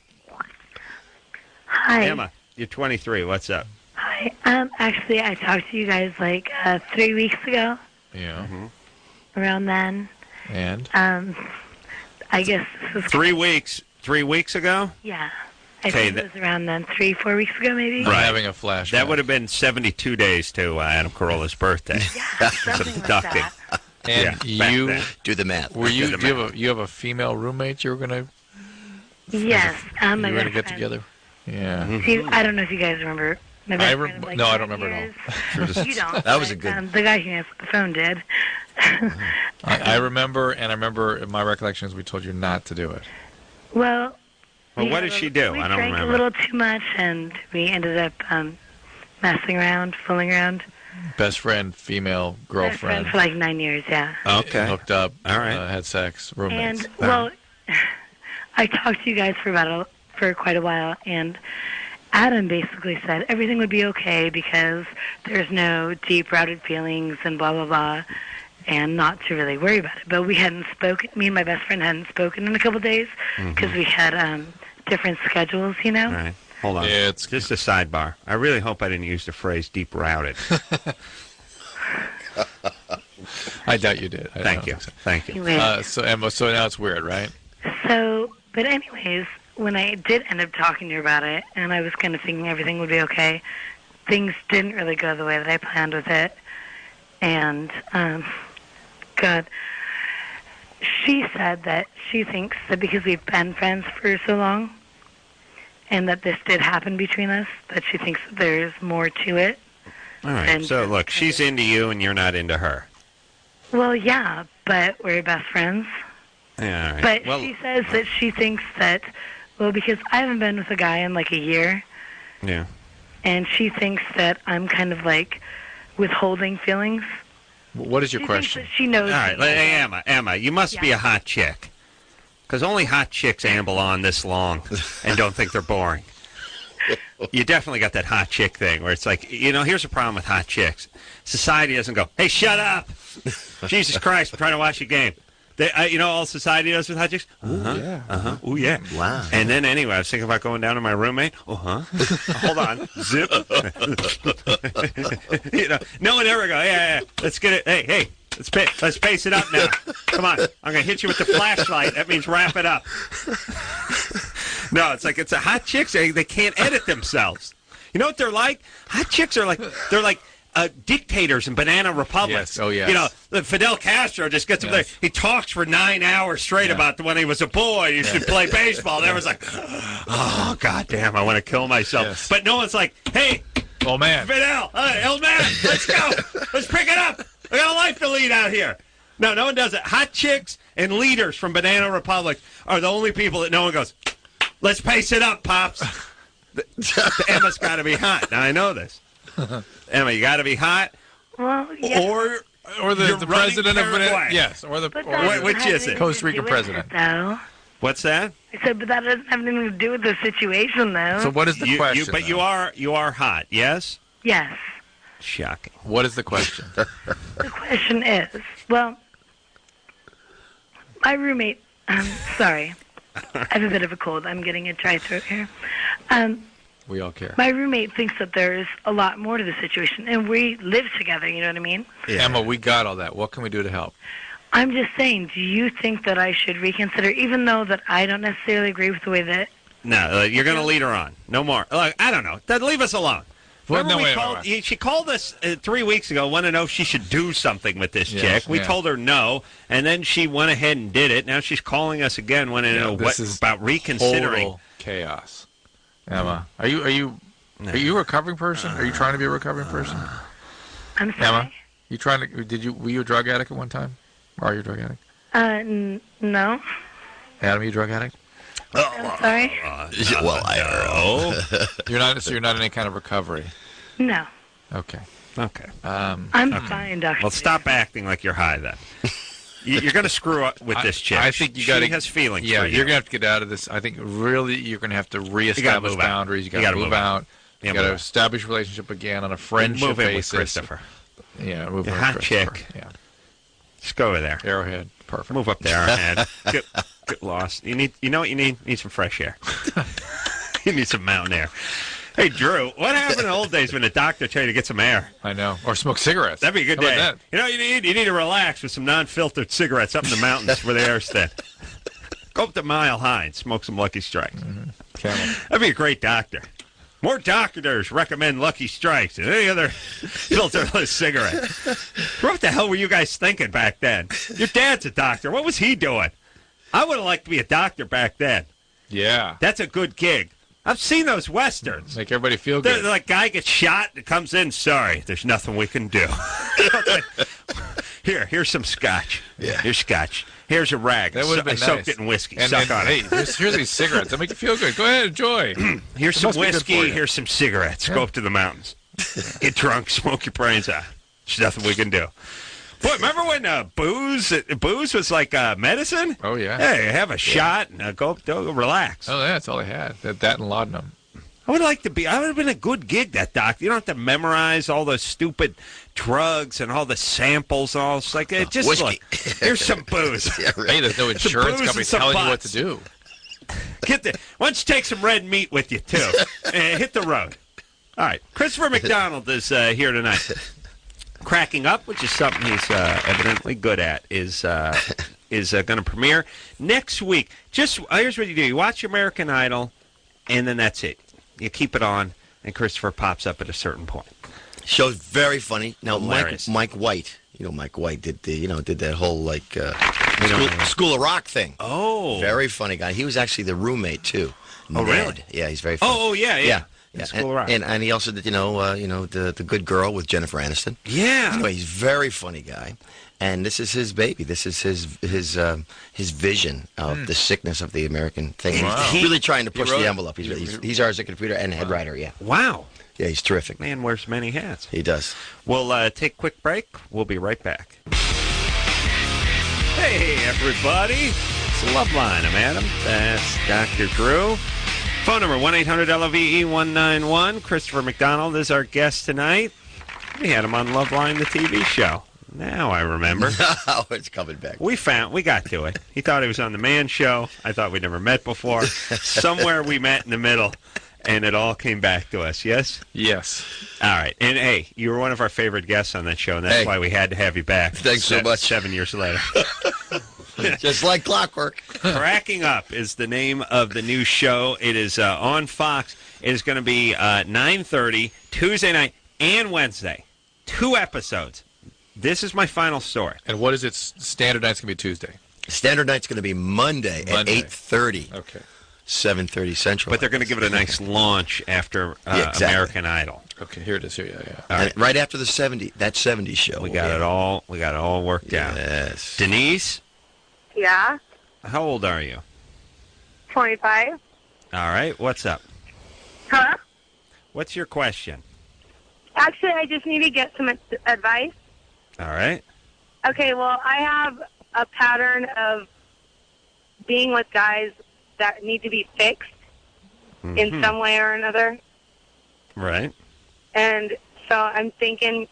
Hi. Emma, you're 23. What's up? Hi. Actually, I talked to you guys like 3 weeks ago, Yeah. around then. And? I guess this was 3 weeks. 3 weeks ago? yeah. I Okay, think it was around then, 3-4 weeks ago, maybe. I'm having a flashback. That would have been 72 days to Adam Carolla's birthday. Yeah, something like Inducting. that. And back you, then. Do the math. were you, the do you have a female roommate you were going to Yes. My best get friend. together? Yeah. I don't know if you guys remember. My best friend of, like, no, I don't 9 remember at years. You don't. That was a but, good- the guy who answered the phone did. I remember, and I remember in my recollection is we told you not to do it. Well, Well, we what had did she do? We I don't drank remember. a little too much, and we ended up messing around, fooling around. Best friend, female Best friend girlfriend. for like 9 years, yeah. Okay. Hooked up. All right. Had sex. Roommates. And well, I talked to you guys for quite a while, and Adam basically said everything would be okay because there's no deep-rooted feelings and blah blah blah, and not to really worry about it. But we hadn't spoken. Me and my best friend hadn't spoken in a couple of days because we had different schedules, you know. All right. Hold on. It's- just a sidebar. I really hope I didn't use the phrase deep routed. I doubt you did. I Thank don't you. think so. Thank you. Anyway, So Emma, so now it's weird, right? but anyways, when I did end up talking to her about it, and I was kind of thinking everything would be okay, things didn't really go the way that I planned with it. And, God, she said that she thinks that because we've been friends for so long, and that this did happen between us, that she thinks that there's more to it. All right. And- So, look, she's into you and you're not into her. Well, yeah, but we're best friends. Yeah, all right. But well, she says that she thinks that, well, because I haven't been with a guy in like a year, yeah. and she thinks that I'm kind of like withholding feelings. What is your She question? thinks that she knows. All right. me. Hey, Emma, you must be Yeah. a hot chick. Because only hot chicks amble on this long and don't think they're boring. You definitely got that hot chick thing where it's like, here's a problem with hot chicks. Society doesn't go, hey, shut up. Jesus Christ, I'm trying to watch a game. All society does with hot chicks? Ooh, yeah. Wow. And then anyway, I was thinking about going down to my roommate. Hold on. Zip. No one ever go, yeah. Let's get it. Hey. Let's pace it up now. Come on. I'm going to hit you with the flashlight. That means wrap it up. No, it's a hot chicks. They can't edit themselves. You know what they're like? Hot chicks are they're like dictators in banana republics. Yes. Oh, yes. Fidel Castro just gets up there. He talks for 9 hours straight about when he was a boy. You should play baseball. And everyone's like, oh, goddamn, I want to kill myself. Yes. But no one's like, hey, old man. Fidel, old man, let's go. Let's pick it up. I got a life to lead out here. No one does it. Hot chicks and leaders from Banana Republic are the only people that no one goes, let's pace it up, Pops. Emma's got to be hot. Now, I know this. Emma, you got to be hot. Well, yeah. Or the president of Paraguay. Yes, which is it? Costa Rica president. Though. What's that? I said, but that doesn't have anything to do with the situation, though. So what is the question? But you are hot, yes? Yes. Shocking. What is the question? The question is, well, my roommate, sorry, I have a bit of a cold. I'm getting a dry throat here. We all care. My roommate thinks that there's a lot more to the situation, and we live together, you know what I mean? Yeah. Emma, we got all that. What can we do to help? I'm just saying, do you think that I should reconsider, even though that I don't necessarily agree with the way that... No, you're going to lead her on. No more. Look, I don't know. Then leave us alone. Well, She called us 3 weeks ago, wanted to know if she should do something with this chick. We told her no, and then she went ahead and did it. Now she's calling us again, wanting to know about reconsidering. Total chaos. Emma, are you a recovering person? Are you trying to be a recovering person? I'm sorry? Emma, were you a drug addict at one time? Or are you a drug addict? No. Adam, you a drug addict? I'm sorry? You're not in any kind of recovery? No. Okay. I'm fine, Doctor. Well, stop acting like you're high then. You're going to screw up with this chick. I think you got to. She has feelings. Yeah, for you. you're going to have to get out of this. I think really you're going to have to reestablish boundaries. You got to move out. You got to establish a relationship again on a friendship basis. With Christopher. Yeah, move in with hot Christopher. chick. Yeah. Just go over there. Arrowhead. Perfect. Move up there, Arrowhead. Get lost. You know what you need? You need some fresh air. You need some mountain air. Hey, Drew, what happened in the old days when the doctor told you to get some air? I know. Or smoke cigarettes. That'd be a good How day. about that? You know what you need to relax with some non-filtered cigarettes up in the mountains where the air's thin. Go up to Mile High and smoke some Lucky Strikes. Mm-hmm. Camel. That'd be a great doctor. More doctors recommend Lucky Strikes than any other filterless cigarette. What the hell were you guys thinking back then? Your dad's a doctor. What was he doing? I would have liked to be a doctor back then. Yeah. That's a good gig. I've seen those Westerns. Make everybody feel They're good. like, guy gets shot and comes in, sorry, there's nothing we can do. Here's some scotch. Yeah. Here's scotch. Here's a rag. That would have been I soaked nice. it in whiskey. And Suck on hey, it. here's these cigarettes. That make you feel good. Go ahead, enjoy. Here's It some must be good whiskey. for you. Here's some cigarettes. Go up to the mountains. Get drunk. Smoke your brains out. There's nothing we can do. Boy, remember when booze was like medicine? Oh, yeah. Hey, have a shot and go relax. Oh, yeah, that's all they had. That and laudanum. I would have been a good gig, that doctor. You don't have to memorize all those stupid drugs and all the samples and all. It's like, just whiskey. look, here's some booze. Yeah, right. Hey, there's no insurance booze company and some telling you what butts. to do. Why don't you take some red meat with you, too? And hit the road. All right. Christopher McDonald is here tonight. Cracking Up, which is something he's evidently good at, is going to premiere next week. Just here's what you do. You watch American Idol, and then that's it. You keep it on, and Christopher pops up at a certain point. Show's very funny. Now, Hilarious. Mike White, Mike White did that whole School of Rock thing. Oh. Very funny guy. He was actually the roommate too. Oh, Ned. really? Yeah, he's very funny. Oh, yeah. Yeah. School of Rock. And he also did, the Good Girl with Jennifer Aniston. Yeah. Anyway, he's a very funny guy, and this is his baby. This is his vision of the sickness of the American thing. Wow. He's really trying to push wrote the it. envelope. He's our executive producer and head writer. Yeah, Wow. yeah, he's terrific. Man wears many hats. He does. We'll take a quick break. We'll be right back. Hey, everybody. It's the Love Line. I'm Adam. That's Dr. Drew. Phone number 1-800-LOVE-191. Christopher McDonald is our guest tonight. We had him on Loveline, the TV show. Now I remember. Oh, it's coming back. We got to it. He thought he was on the Man Show. I thought we'd never met before. Somewhere we met in the middle, and it all came back to us, yes? Yes. All right. And, hey, you were one of our favorite guests on that show, and that's why we had to have you back. Thanks so much. 7 years later. Just like clockwork. Cracking Up is the name of the new show. It is on Fox. It is going to be 9:30, Tuesday night and Wednesday. 2 episodes. This is my final story. And what is its standard night's going to be Tuesday? Standard night's going to be Monday at 8:30. Okay. 7:30 Central. But they're going to give it a nice launch after exactly. American Idol. Okay, here it is. Here, yeah. And right after the 70s show. We got it all worked out. Yes. Denise, Yeah, how old are you? 25. All right, what's up? Huh? What's your question? Actually, I just need to get some advice. All right. Okay, well, I have a pattern of being with guys that need to be fixed in some way or another. Right. And so I'm thinking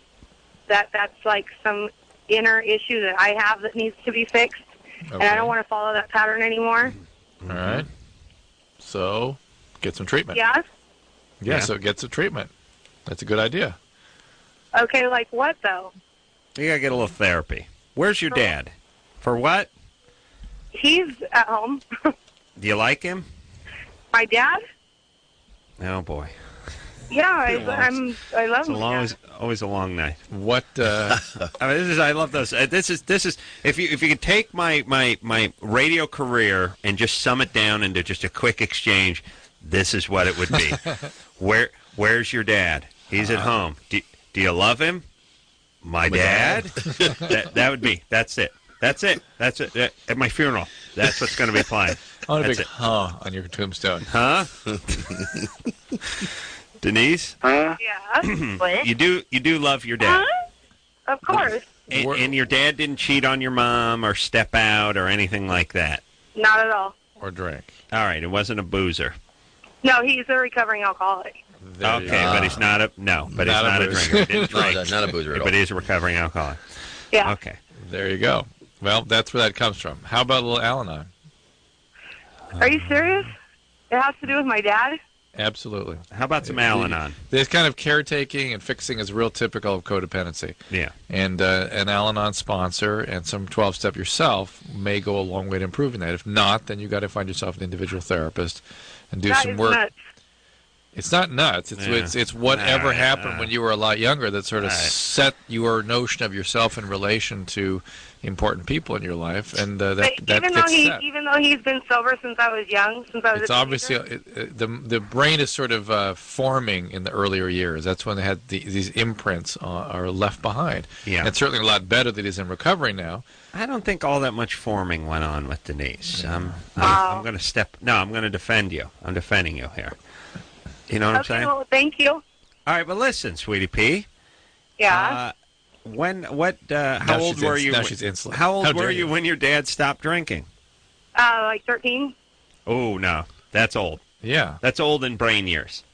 that that's like some inner issue that I have that needs to be fixed. Okay. And I don't want to follow that pattern anymore. All right. So, get some treatment. Yeah? Yeah, so get some treatment. That's a good idea. Okay, like what, though? You got to get a little therapy. Where's your dad? For what? He's at home. Do you like him? My dad? Oh, boy. Yeah, I love It's him. always a long night. What? I mean, I love those. This is if you could take my radio career and just sum it down into just a quick exchange, this is what it would be. Where's your dad? He's at home. Do you love him? My dad? that would be. That's it. That's it. At my funeral, that's what's going to be playing. I want a That's big it. on your tombstone. Huh? Denise? Yeah. What? You do love your dad. Of course. And your dad didn't cheat on your mom or step out or anything like that? Not at all. Or drink. All right, it wasn't a boozer. No, he's a recovering alcoholic. There you Okay, go. but he's not a drinker. He didn't drink. No, not a boozer at all. But he's a recovering alcoholic. Yeah. Okay. There you go. Well, that's where that comes from. How about a little Al-Anon? Are you serious? It has to do with my dad? Absolutely. How about some Al-Anon? This kind of caretaking and fixing is real typical of codependency. Yeah. And an Al-Anon sponsor and some 12-step yourself may go a long way to improving that. If not, then you got to find yourself an individual therapist and do That some is work. nuts. It's not nuts. It's whatever happened when you were a lot younger that sort of set your notion of yourself in relation to important people in your life, and that even gets set. even though he's been sober since I was young, since I was It's a obviously teenager? the brain is sort of forming in the earlier years. That's when they had these imprints are left behind. Yeah. And it's certainly a lot better that he's in recovery now. I don't think all that much forming went on with Denise. I'm going to I'm going to defend you. I'm defending you here. You know what I'm saying? Well, thank you. All right, but listen, Sweetie Pea. Yeah. How old were you? Now she's insolent. How old How were dare you you. when your dad stopped drinking? Like 13. Oh, no. That's old. Yeah. That's old in brain years.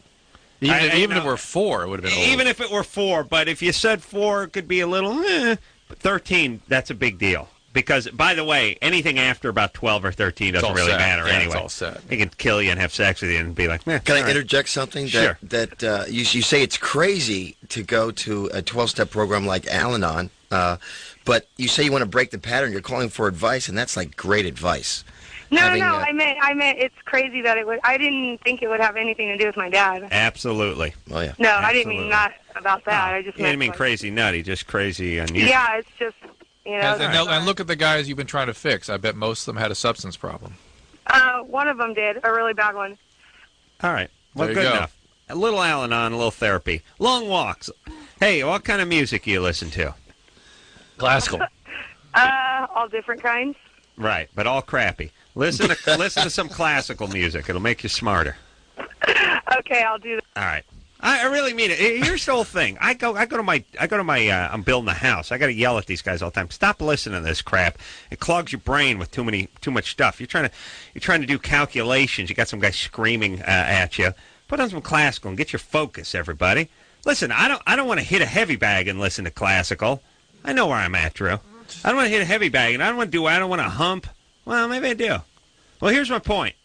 Even if know. it were 4, it would have been old. Even if it were 4, but if you said 4, it could be a little, But 13, that's a big deal. Because, by the way, anything after about 12 or 13 doesn't all really set. matter Yeah, anyway. it's all set. He can kill you and have sex with you and be like, Can all I right. interject something? Sure. That you say it's crazy to go to a 12-step program like Al-Anon, but you say you want to break the pattern. You're calling for advice, and that's like great advice. No, Having, I meant it's crazy that it would. I didn't think it would have anything to do with my dad. Absolutely. Oh yeah. No, I didn't Absolutely. mean not about that. I just You meant didn't mean like- crazy nutty, just crazy unusual. Yeah, it's just And look at the guys you've been trying to fix. I bet most of them had a substance problem. One of them did, a really bad one. All right. Well, There you good go. enough. A little Al-Anon, a little therapy. Long walks. Hey, what kind of music do you listen to? Classical. All different kinds. Right, but all crappy. Listen to some classical music. It'll make you smarter. Okay, I'll do that. All right. I really mean it. Here's the whole thing. I go to my I'm building a house. I got to yell at these guys all the time. Stop listening to this crap. It clogs your brain with too much stuff. You're trying to do calculations. You got some guy screaming at you. Put on some classical and get your focus, everybody. Listen, I don't want to hit a heavy bag and listen to classical. I know where I'm at, Drew. I don't want to hit a heavy bag, and I don't want to hump. Well, maybe I do. Well, here's my point.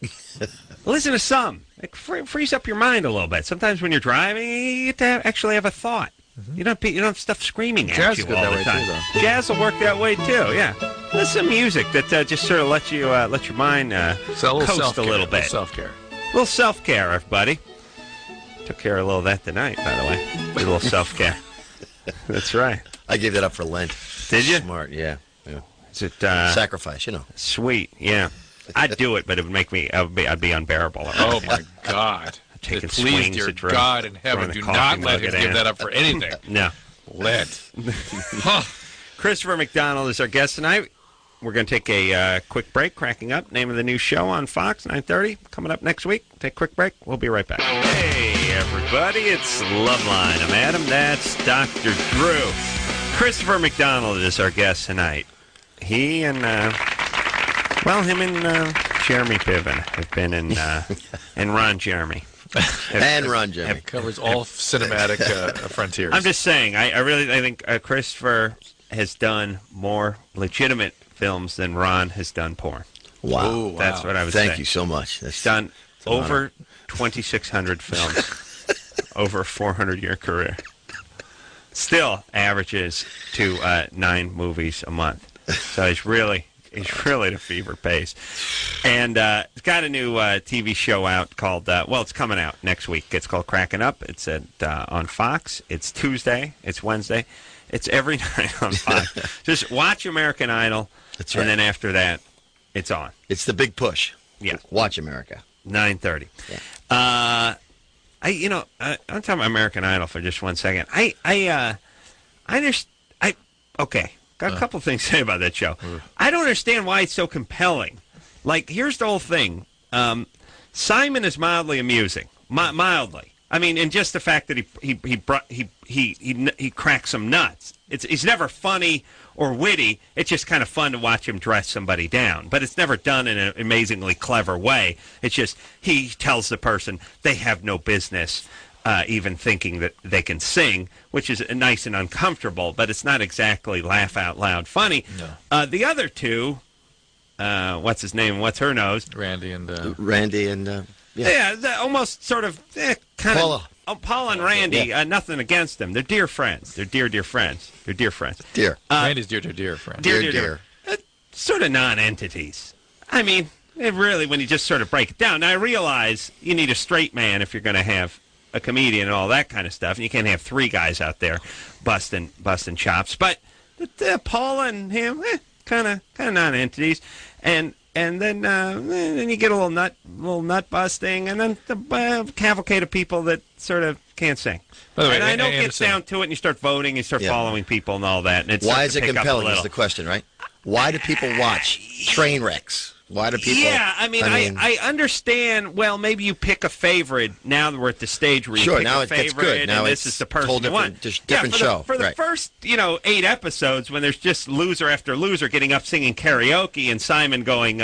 Listen to some. It frees up your mind a little bit. Sometimes when you're driving, you get to actually have a thought. Mm-hmm. You don't have stuff screaming at you all the time. Jazz will work that way too. Yeah, listen to music that just sort of let your mind coast a little bit. Self-care. A little self-care, everybody. Took care of a little of that tonight, by the way. A little self-care. That's right. I gave that up for Lent. Did you? Smart, yeah. Is it sacrifice? Sweet, yeah. I'd do it, but it would make me. I'd be unbearable. Oh my God! Taking Please, swings dear at Drew, God in heaven, do not let him give that up for anything. No. Lent. Christopher McDonald is our guest tonight. We're going to take a quick break. Cracking Up, name of the new show on Fox, 9:30. Coming up next week. Take a quick break. We'll be right back. Hey, everybody. It's Loveline. I'm Adam. That's Dr. Drew. Christopher McDonald is our guest tonight. He and, him and Jeremy Piven have been in, and Ron Jeremy. And Ron Jeremy. Covers all cinematic frontiers. I'm just saying, I think Christopher has done more legitimate films than Ron has done porn. Wow. Ooh, wow. That's what I would say. Thank you so much. He's done over 2,600 films, over a 400-year career. Still averages to 9 movies a month. So he's really at a fever pace. And he's got a new TV show out called, it's coming out next week. It's called Cracking Up. It's on Fox. It's Tuesday. It's Wednesday. It's every night on Fox. Just watch American Idol. That's right. And then after that, it's on. It's the big push. Yeah. Watch America. 9:30. Yeah. I'm talking about American Idol for just 1 second. Got a couple things to say about that show. I don't understand why it's so compelling. Like, here's the whole thing. Simon is mildly amusing. Mildly. I mean, and just the fact that he cracks some nuts. He's never funny or witty. It's just kind of fun to watch him dress somebody down. But it's never done in an amazingly clever way. It's just he tells the person they have no business even thinking that they can sing, which is nice and uncomfortable, but it's not exactly laugh out loud funny. No. The other two, what's his name? What's her nose? Randy and almost sort of kind Paula. of Paula and Randy. Yeah. Nothing against them. They're dear friends. They're dear friends. They're dear friends. Dear. Randy's dear friend. Dear. Sort of non-entities. I mean, it really, when you just sort of break it down. Now, I realize you need a straight man if you're going to have a comedian and all that kind of stuff, and you can't have 3 guys out there busting chops. But Paula and him, kind of non-entities, and then you get a little nut busting, and then the cavalcade of people that sort of can't sing. By the way, and I know it gets down to it, and you start voting, you start following people and all that. And why is it compelling? Is the question, right? Why do people watch train wrecks? Why do people? Yeah, I understand. Well, maybe you pick a favorite. Now that we're at the stage where you pick a favorite, gets good. Now and this is the person you want. Different show. For the first, 8 episodes, when there's just loser after loser getting up singing karaoke, and Simon going,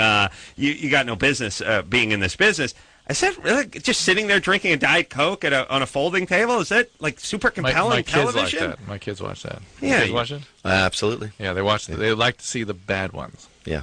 "You got no business being in this business." I said, really, just sitting there drinking a Diet Coke on a folding table? Is that like super compelling television? My kids watch that. Yeah, you watch it? Absolutely. Yeah, they watch. They like to see the bad ones. Yeah.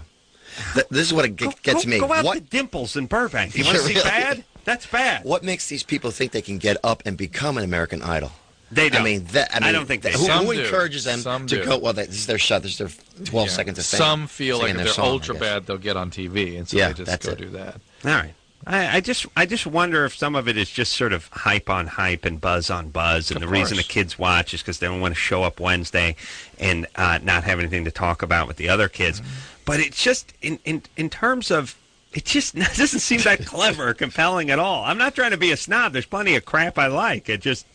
This is what gets me. Go out to Dimples in Burbank. You want to see bad? That's bad. What makes these people think they can get up and become an American Idol? They don't. I don't think they do. do. Who encourages them to go? Well, this is their shot. This is their 12 seconds of fame. Some feel like if they're song, ultra bad, they'll get on TV, and so they just go do that. All right. I just wonder if some of it is just sort of hype on hype and buzz on buzz, and the reason the kids watch is because they don't want to show up Wednesday and not have anything to talk about with the other kids. But it's just in terms of it just doesn't seem that clever or compelling at all. I'm not trying to be a snob. There's plenty of crap I like. I just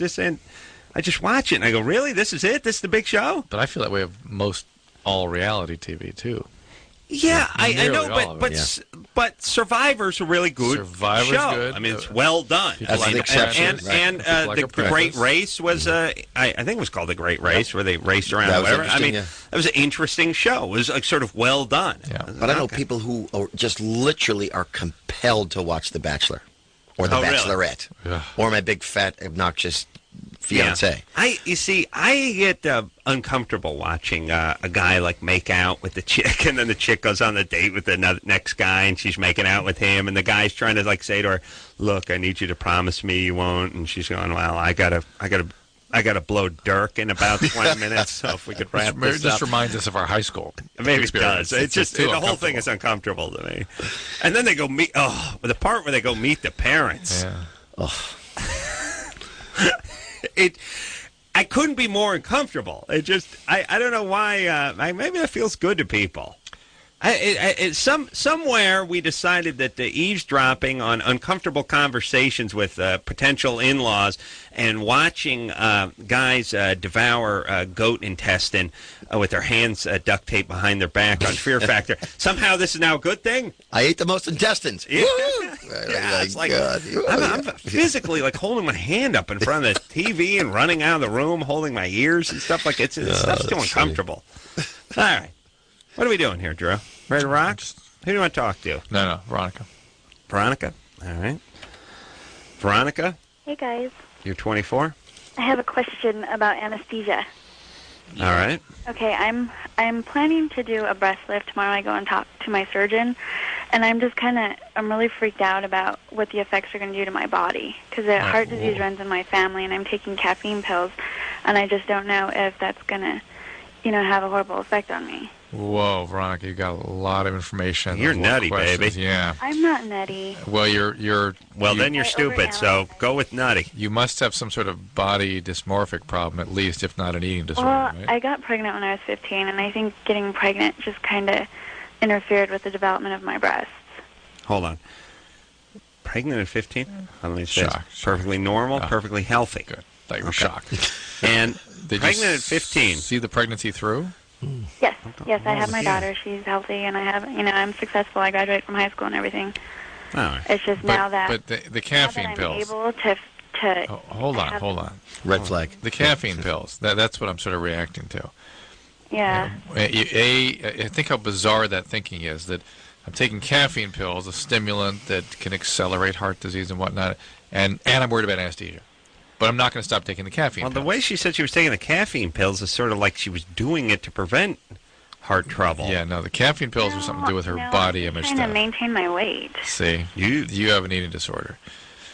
watch it and I go, really? This is it? This is the big show? But I feel that way of most all reality TV too. Yeah, I Nearly know, all of but it, but Survivor's a really good Survivor's show. good. I mean, it's well done. That's the exception, right. And People like the Apprentice. Great Race was, I think it was called The Great Race, where they raced around. That Or was whatever. I interesting, mean, yeah. that was an interesting show. It was like sort of well done. Yeah. But I know Okay. people who are just literally are compelled to watch The Bachelor or The Oh, really? Bachelorette Ugh. or my big fat obnoxious fiance. You see, I get uncomfortable watching a guy like make out with the chick, and then the chick goes on the date with the next guy, and she's making out with him, and the guy's trying to like say to her, "Look, I need you to promise me you won't," and she's going, "Well, I gotta blow Dirk in about 20 minutes, so if we could wrap It this just up." reminds us of our high school Maybe it experience. does. It's just too the whole thing is uncomfortable. uncomfortable to me. And then they go meet. Oh, the part where they go meet the parents. Yeah. I couldn't be more uncomfortable. It just, I don't know why. Maybe that feels good to people. Somewhere we decided that the eavesdropping on uncomfortable conversations with potential in-laws and watching guys devour goat intestine with their hands duct taped behind their back on Fear Factor. Somehow this is now a good thing. I ate the most intestines. Yeah. Woo! Yeah, it's like God. I'm physically like holding my hand up in front of the TV and running out of the room, holding my ears and stuff like it's stuff's too uncomfortable. All right, what are we doing here, Drew? Ready to rock? Who do you want to talk to? No, Veronica. Veronica. All right. Veronica, Hey guys, you're 24. I have a question about anesthesia. All right. Okay, I'm planning to do a breast lift tomorrow. I go and talk to my surgeon, and I'm really freaked out about what the effects are going to do to my body because heart disease runs in my family, and I'm taking caffeine pills, and I just don't know if that's going to, have a horrible effect on me. Whoa, Veronica, you got a lot of information. You're A lot of nutty, questions. baby. Yeah. I'm not nutty. Well, you're Well, then you're I stupid, so go with nutty. you must have some sort of body dysmorphic problem, at least, if not an eating disorder, Well, right? I got pregnant when I was 15, and I think getting pregnant just kind of interfered with the development of my breasts. Hold on. Pregnant at 15? Let me say Shock. perfectly normal, perfectly healthy. Good. Thought you were Okay. shocked. And Did pregnant you at 15. see the pregnancy through? Yes, I have my yeah. daughter. She's healthy, and I have, I'm successful. I graduated from high school and everything. All right. It's just now that But the now that caffeine I'm pills. able to Oh, hold on. Red flag. The caffeine pills. That's what I'm sort of reacting to. yeah. I think how bizarre that thinking is, that I'm taking caffeine pills, a stimulant that can accelerate heart disease and whatnot, and I'm worried about anesthesia. But I'm not going to stop taking the caffeine Well, pills. the way she said she was taking the caffeine pills is sort of like she was doing it to prevent heart trouble. Yeah, no, the caffeine pills have something to do with her body I'm image trying to stuff. maintain my weight. See, you have an eating disorder.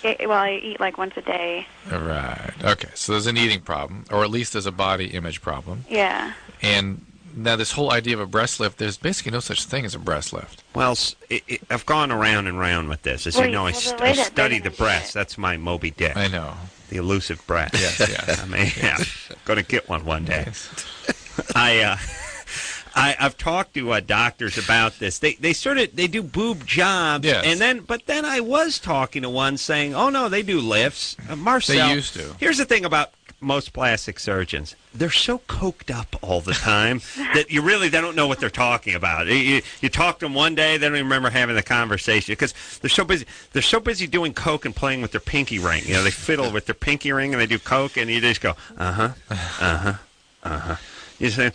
I eat like once a day. Right. Okay, so there's an eating problem, or at least there's a body image problem. Yeah. And now this whole idea of a breast lift, there's basically no such thing as a breast lift. Well, I've gone around and round with this. As Well, you know, I well, the way that study they're the gonna breast. That's my Moby Dick. I know. The elusive breast. Yes. I mean, yeah. Going to get one day. I've talked to doctors about this. They do boob jobs, Yes. but then I was talking to one saying, "Oh no, they do lifts." Marcel, They used to. Here's the thing about most plastic surgeons: they're so coked up all the time that they don't know what they're talking about. You talk to them one day, they don't even remember having the conversation because they're so busy. They're so busy doing coke and playing with their pinky ring. They fiddle with their pinky ring and they do coke, and you just go, You say,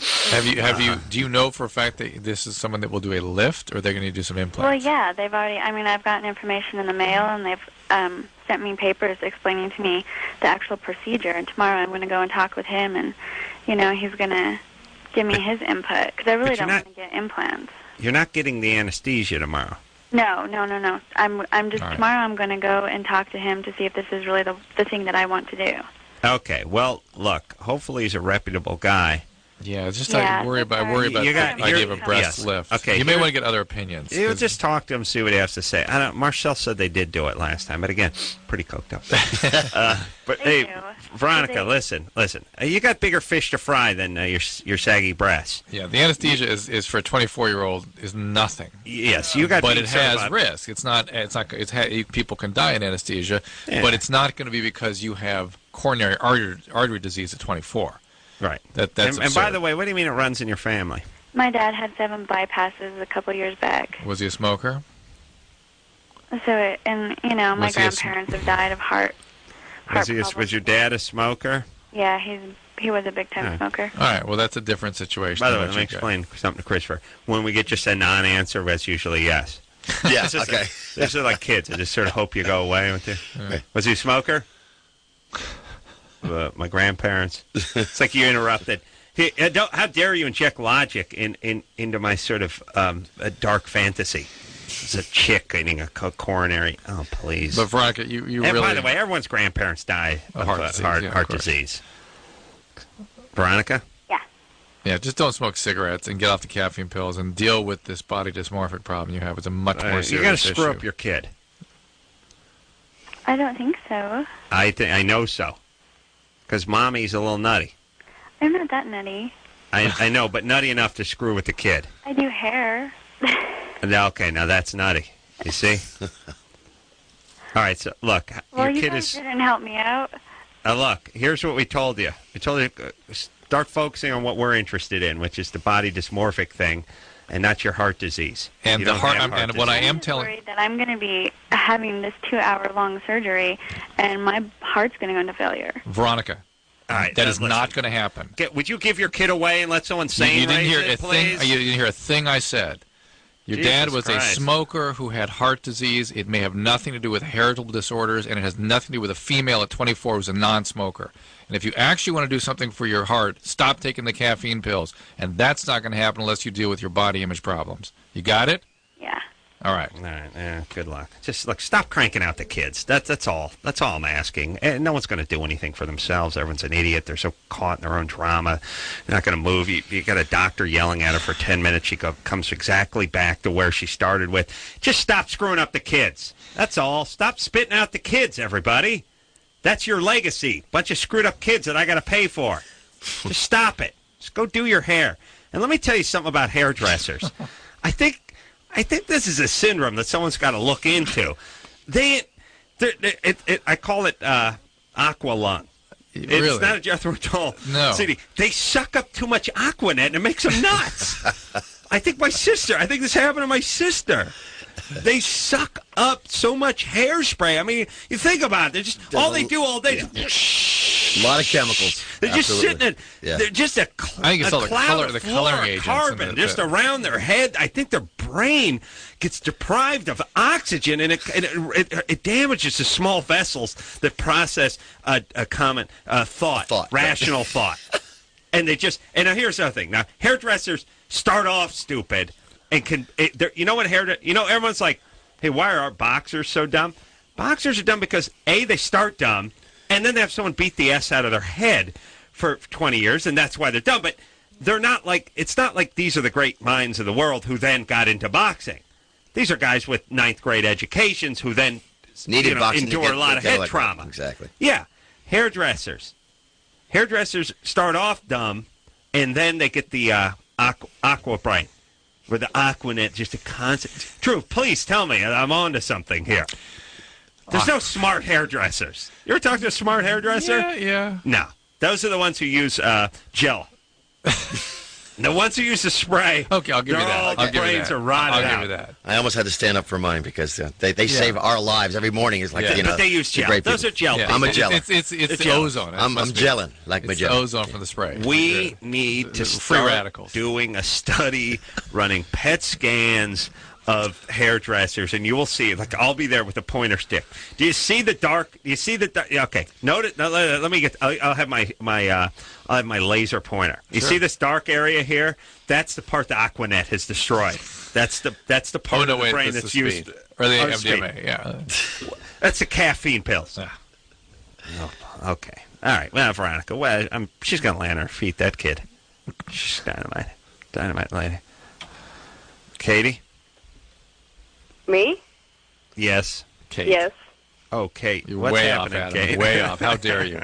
do you know for a fact that this is someone that will do a lift, or they're going to do some Well, implants? yeah, they've already. I've gotten information in the mail, and they've sent me papers explaining to me the actual procedure. And tomorrow I'm going to go and talk with him, and he's going to give me his input because I really But you're don't want to get implants. you're not getting the anesthesia tomorrow. No. I'm just All right. tomorrow. I'm going to go and talk to him to see if this is really the thing that I want to do. Okay. Well, look. Hopefully, he's a reputable guy. Yeah, it's just Yeah, I worry about You got- the idea you're- of a breast yes. lift. Okay, you may here- want to get other opinions. You 'cause- just talk to him, see what he has to say. I don't. Marcel said they did do it last time, but again, pretty coked up. But Thank hey, you. Veronica, listen. You got bigger fish to fry than your saggy breasts. Yeah, the anesthesia is for a 24-year-old is nothing. Yes, you got. But being it has certified- risk. It's not. People can die in anesthesia, Yeah. but it's not going to be because you have coronary artery disease at 24. Right. That's and by absurd. the way, what do you mean it runs in your family? My dad had 7 bypasses a couple years back. Was he a smoker? So, and my Was he a sm- grandparents have died of heart problems. Was your dad a smoker? Yeah, he was a big time smoker. All right. Well, that's a different situation. By the than way, what let me you got. explain something to Christopher. When we get just a non-answer, that's usually yes. Yes, It's just okay. These are like kids. I just sort of hope you go away with it. Was he a smoker? My grandparents. It's like you interrupted. How dare you inject logic into my sort of a dark fantasy? It's a chick eating a coronary. Oh, please. But Veronica, you and really. by the way, everyone's grandparents die of heart disease. Veronica? Yeah, just don't smoke cigarettes and get off the caffeine pills and deal with this body dysmorphic problem you have. It's a much more serious issue. You're going to screw up your kid. I don't think so. I know so. Because mommy's a little nutty. I'm not that nutty. I know, but nutty enough to screw with the kid. I do hair. Okay, now that's nutty. You see? All right, so look, Well, your you kid guys is. didn't help me out. Look, here's what we told you. We told you start focusing on what we're interested in, which is the body dysmorphic thing, and not your heart disease. And You the don't heart, have and what I am telling. Worried that I'm going to be having this 2-hour-long surgery, and my heart's going to go into failure. Veronica, All right, that is listen. not going to happen. Would you give your kid away and let someone sane You didn't raise hear it, a thing. please? You didn't hear a thing I said. Your Jesus dad was Christ. a smoker who had heart disease. It may have nothing to do with heritable disorders, and it has nothing to do with a female at 24 who's a non-smoker. And if you actually want to do something for your heart, stop taking the caffeine pills. And that's not going to happen unless you deal with your body image problems. You got it? Yeah. All right. All right, good luck. Just look, stop cranking out the kids. That's all. That's all I'm asking. And no one's going to do anything for themselves. Everyone's an idiot. They're so caught in their own drama. They're not going to move. You got a doctor yelling at her for 10 minutes. She comes exactly back to where she started with. Just stop screwing up the kids. That's all. Stop spitting out the kids, everybody. That's your legacy. Bunch of screwed up kids that I got to pay for. Just stop it. Just go do your hair. And let me tell you something about hairdressers. I think this is a syndrome that someone's got to look into. I call it aqua lung. Really? It's not a Jethro Tull No. city. They suck up too much Aquanet and it makes them nuts. I think this happened to my sister. They suck up so much hairspray. I mean, you think about it. They're just all they do all day. A lot of chemicals. They're just sitting in. Yeah. They're just a I think it's all the cloud color- of the coloring agents and carbon just the- around their head. I think their brain gets deprived of oxygen, and it damages the small vessels that process a common thought, rational thought. And now here's the other thing. Now hairdressers start off stupid, and everyone's like, hey, why are our boxers so dumb? Boxers are dumb because they start dumb, and then they have someone beat the S out of their head for 20 years, and that's why they're dumb. But they're not like, it's not like these are the great minds of the world who then got into boxing. These are guys with 9th grade educations who then Needed boxing to endure a lot of get head like trauma. Exactly. Yeah. Hairdressers start off dumb, and then they get the aqua brain. Where the Aquanet just a constant. True, please tell me. I'm on to something here. There's no smart hairdressers. You ever talk to a smart hairdresser? Yeah. No. Those are the ones who use gel. The ones who use the spray. Okay, I'll give you that. Their brains are rotted I'll out. give you that. I almost had to stand up for mine because they save our lives every morning. It's like, But they use gel. great Those people. are gel. Yeah. I'm a geller. It's the gel. ozone. I'm gelling like It's the Magellan. ozone from the spray. We need to free start radicals. doing a study, running PET scans of hairdressers, and you will see. Like, I'll be there with a pointer stick. Do you see the dark? Do you see the? Okay, note it. Let me get. I'll have I'll have my laser pointer. You see this dark area here? That's the part the Aquanet has destroyed. That's the part of the brain that's used. Or the speed. MDMA, yeah. That's the caffeine pills. Yeah. Oh, okay. All right. Well, Veronica, she's going to land on her feet, that kid. She's dynamite. Dynamite lady. Katie? Me? Yes. Kate. Yes. Oh, Kate. You're What's way off, happening, Adam. Kate? Way off. How dare you?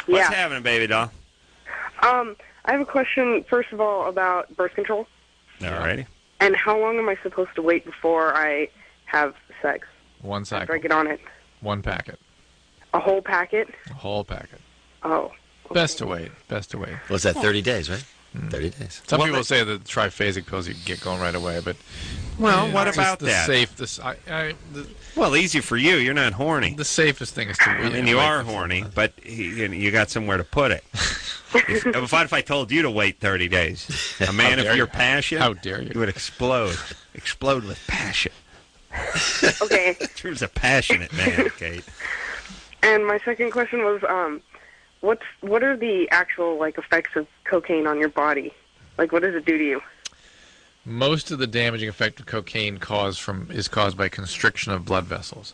What's happening, baby doll? I have a question, first of all, about birth control. All righty. And how long am I supposed to wait before I have sex? 1 After I second. get on it? 1 packet. A whole packet? A whole packet. Oh. Best to wait. Best to wait. What's that, 30 days, right? 30 days. Some people say that triphasic pills you can get going right away, but Well, what it's about the that? Well, easy for you. You're not horny. The safest thing is to. I mean, you are horny, but you got somewhere to put it. if I told you to wait 30 days, a man of your passion, how dare you? You would explode with passion. Okay. Drew's a passionate man, Kate. And my second question was, what are the actual effects of cocaine on your body? Like, what does it do to you? Most of the damaging effect of cocaine is caused by constriction of blood vessels.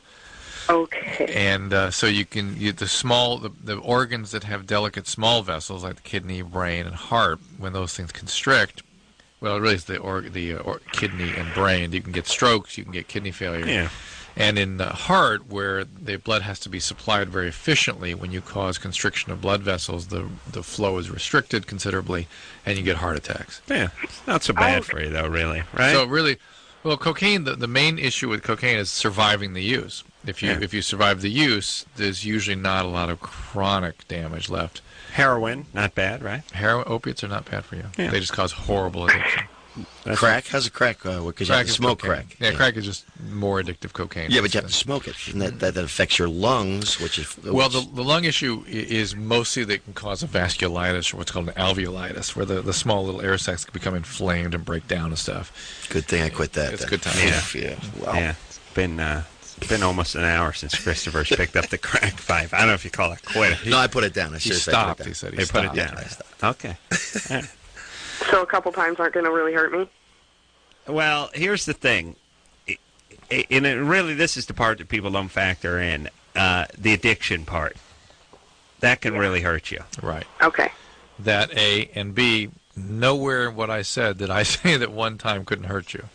Okay. And so the organs that have delicate small vessels like the kidney, brain, and heart, when those things constrict, well, really it's the kidney and brain. You can get strokes, you can get kidney failure. Yeah. And in the heart, where the blood has to be supplied very efficiently, when you cause constriction of blood vessels, the flow is restricted considerably, and you get heart attacks. Yeah, not so bad for you, though, really, right? So really, well, cocaine, the main issue with cocaine is surviving the use. If you survive the use, there's usually not a lot of chronic damage left. Heroin, not bad, right? Opiates are not bad for you. Yeah. They just cause horrible addiction. Crack? How's a crack? Because you have to smoke cocaine. crack. Yeah, crack is just more addictive cocaine. Yeah, but you have to smoke it. And that affects your lungs, which is... Well, the lung issue is mostly that can cause a vasculitis, or what's called an alveolitis, where the small little air sacs can become inflamed and break down and stuff. Good thing I quit that. It's a good time. Yeah. Wow. Yeah. It's been almost an hour since Christopher's picked up the crack pipe. I don't know if you call it quit. No, I put it down. He stopped. He said he put stopped. it down. Okay. All right. So a couple times aren't going to really hurt me? Well, here's the thing. And really, this is the part that people don't factor in, the addiction part. That can really hurt you. Right. Okay. That A, and B, nowhere in what I said did I say that one time couldn't hurt you.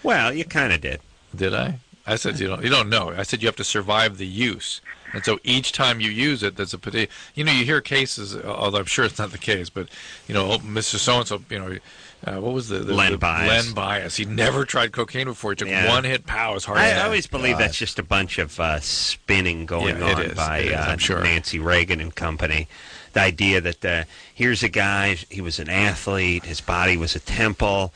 Well, you kind of did. Did I? I said you don't know. I said you have to survive the use. And so each time you use it, there's a particular... You hear cases, although I'm sure it's not the case, but, Mr. So-and-so, what was the Len Bias. Len Bias. He never tried cocaine before. He took one hit, pow, his heart I attack. always believe that's just a bunch of spinning going Yeah, it on is. by It is, I'm sure. Nancy Reagan and company. The idea that here's a guy, he was an athlete, his body was a temple,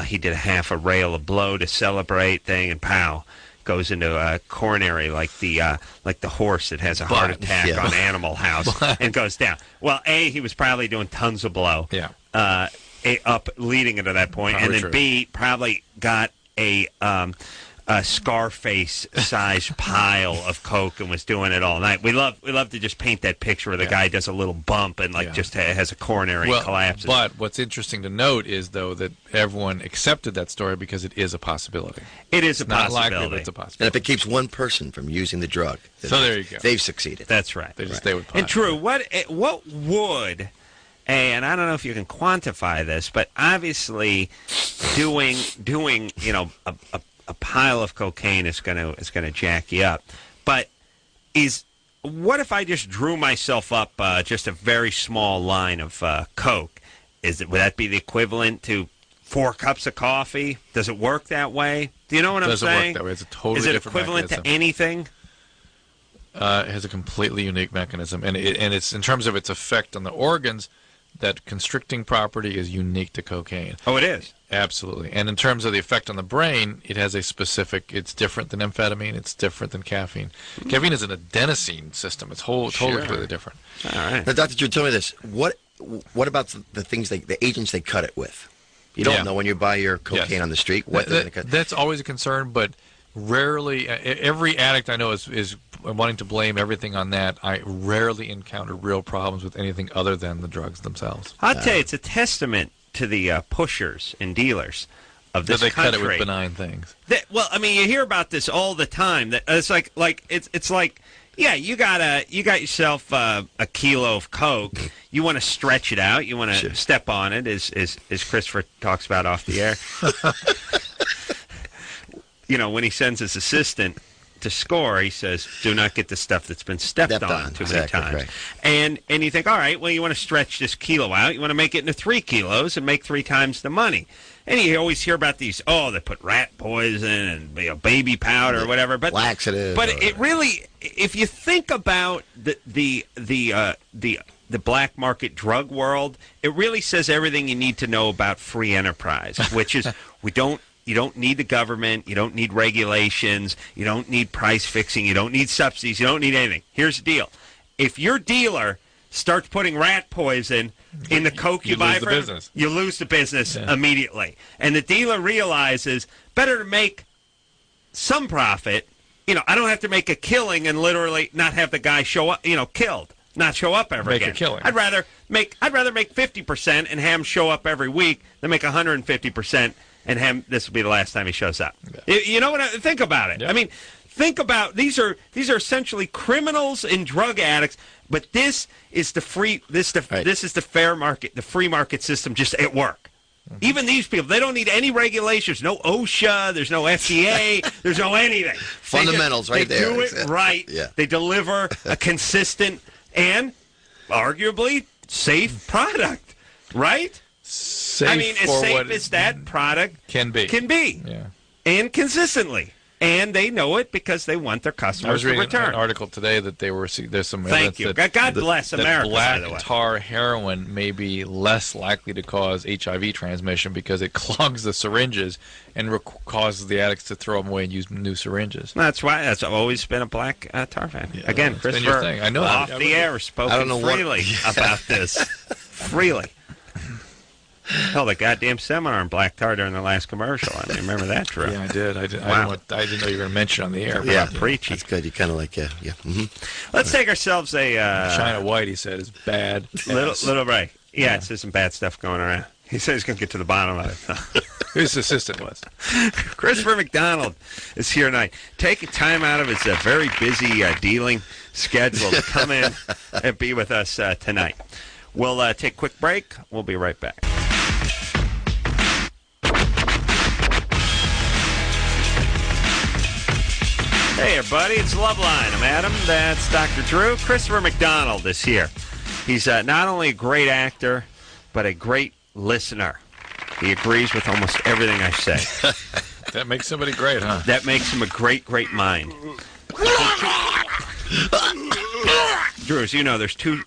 he did a half a rail of blow to celebrate thing, and pow, goes into a coronary like the horse that has a heart attack on Animal House and goes down. Well, A, he was probably doing tons of blow. Yeah. Up leading into that point, Probably and then true. B, probably got a Scarface-sized pile of coke and was doing it all night. We love to just paint that picture where the guy does a little bump and just has a coronary collapse. But what's interesting to note is, though, that everyone accepted that story because it is a possibility. It is a not possibility. likely, but it's a possibility. And if it keeps one person from using the drug, So there you go. They've succeeded. That's right. They just stay with pot. And Drew, what would, and I don't know if you can quantify this, but obviously doing a pile of cocaine is gonna jack you up. But what if I just drew myself up just a very small line of coke? Would that be the equivalent to 4 cups of coffee? Does it work that way? Do you know what I'm saying? Doesn't work that way. It's a totally Is it different equivalent mechanism. to anything? It has a completely unique mechanism, and it's in terms of its effect on the organs. That constricting property is unique to cocaine. Oh, it is? Absolutely. And in terms of the effect on the brain, it has a specific... It's different than amphetamine. It's different than caffeine. Caffeine is an adenosine system. It's totally completely different. All right. Now, Dr. Drew, tell me this. What about the things, the agents they cut it with? You don't know when you buy your cocaine on the street what they're going to cut. That's always a concern, but rarely... Every addict I know is wanting to blame everything on that. I rarely encounter real problems with anything other than the drugs themselves. I'll tell you, it's a testament to the pushers and dealers of this that they country. cut it with benign things. Well, I mean, you hear about this all the time. That it's like it's like, yeah, you got yourself a kilo of coke. You want to stretch it out. You want to step on it, as Christopher talks about off the air. When he sends his assistant to score, he says, do not get the stuff that's been stepped on too many times. Right. And you think, all right, well, you want to stretch this kilo out. You want to make it into 3 kilos and make 3 times the money. And you always hear about these, they put rat poison and baby powder or whatever. But laxative. But it really, if you think about the the black market drug world, it really says everything you need to know about free enterprise, which is you don't need the government, you don't need regulations, you don't need price fixing, you don't need subsidies, you don't need anything. Here's the deal. If your dealer starts putting rat poison in the Coke you buy from him, you lose the business immediately. And the dealer realizes better to make some profit. I don't have to make a killing and literally not have the guy show up, killed, not show up ever again. Make a killing. I'd rather make 50% and have him show up every week than make 150% and have this will be the last time he shows up. Yeah. You know what? Think about it. Yeah. I mean, think about these are essentially criminals and drug addicts, but this is the fair market, the free market system just at work. Even these people, they don't need any regulations. No OSHA, there's no FDA, there's no anything. Fundamentals they there. do it right. Yeah. They deliver a consistent and arguably safe product, right? Safe I mean, as safe as that product can be. Yeah. And consistently. And they know it because they want their customers to return. I was reading an article today that there's some evidence that God bless America, black by the way. tar heroin may be less likely to cause HIV transmission because it clogs the syringes and causes the addicts to throw them away and use new syringes. That's why. That's always been a black tar fan. Yeah, again, Christopher, I know off the air, spoken freely about this. Freely. Hell, the goddamn seminar on black tar during the last commercial. I mean, remember that, Drew? Yeah, I did. I didn't know you were going to mention it on the air. Yeah, preachy. That's good. You kind of like, yeah. Mm-hmm. Let's take ourselves a... China White, he said, is bad. Little right. Yeah, it says some bad stuff going around. He said he's going to get to the bottom of it. His assistant was. Christopher McDonald is here tonight. Taking time out of his very busy dealing schedule to come in and be with us tonight. We'll take a quick break. We'll be right back. Hey, everybody, it's Loveline. I'm Adam. That's Dr. Drew. Christopher McDonald is here. He's not only a great actor, but a great listener. He agrees with almost everything I say. That makes somebody great, huh? That makes him a great, great mind. Drew, as you know, there's two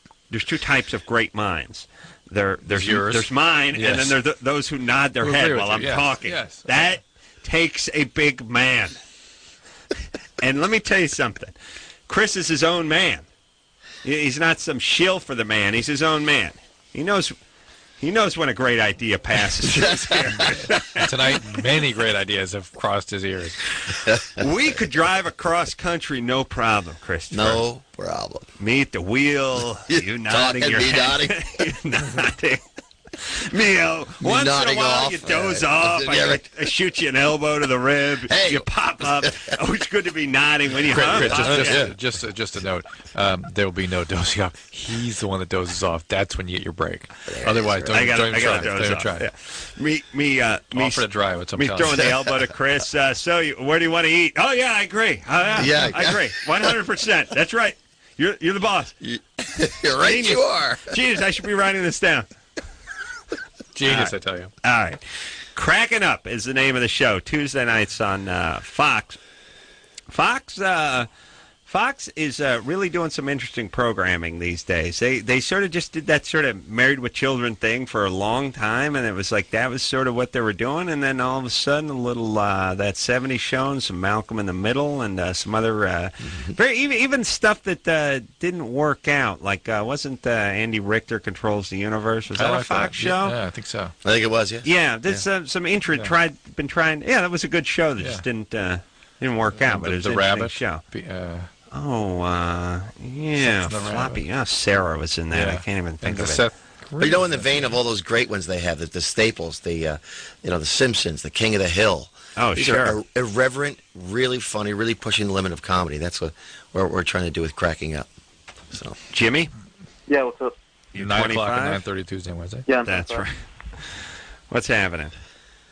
types of great minds. There's yours. There's mine, yes. And then there's those who nod their head while I'm talking. Yes. That takes a big man. And let me tell you something. Chris is his own man. He's not some shill for the man. He's his own man. He knows when a great idea passes through his ears. Tonight, many great ideas have crossed his ears. We could drive across country, no problem, Christopher. No problem. Me at the wheel, you nodding your head. You nodding. Once in a while you doze off. I shoot you an elbow to the rib. Hey. You pop up. Always good to be nodding when you just a note. There will be no dozing off. He's the one that dozes off. That's when you get your break. Otherwise, don't even try. Yeah. Me offer to drive. Me throwing the elbow to Chris. Where do you want to eat? Oh yeah, I agree. I agree. 100%. That's right. You're the boss. You're right. Genius. You are. Genius. I should be writing this down. Genius, I tell you. All right. Cracking Up is the name of the show. Tuesday nights on Fox. Fox is really doing some interesting programming these days. They sort of just did that sort of Married with Children thing for a long time, and it was like that was sort of what they were doing. And then all of a sudden, a little that 70s show and some Malcolm in the Middle and some other even stuff that didn't work out. Like wasn't Andy Richter Controls the Universe? Was that a Fox show? Yeah, I think so. I think it was. Yeah. Yeah, there's some interest. Been trying. Yeah, that was a good show that just didn't work out. But it was an interesting show. Floppy. Oh, Sarah was in that. I can't even think of it. But in the vein of all those great ones they have, the staples, the Simpsons, the King of the Hill. Oh, These sure. are irreverent, really funny, really pushing the limit of comedy. That's what we're trying to do with Cracking Up. So, Jimmy? Yeah, what's up? You're 9 25? o'clock at 9:30 Tuesday and Wednesday. Yeah, that's right. What's happening?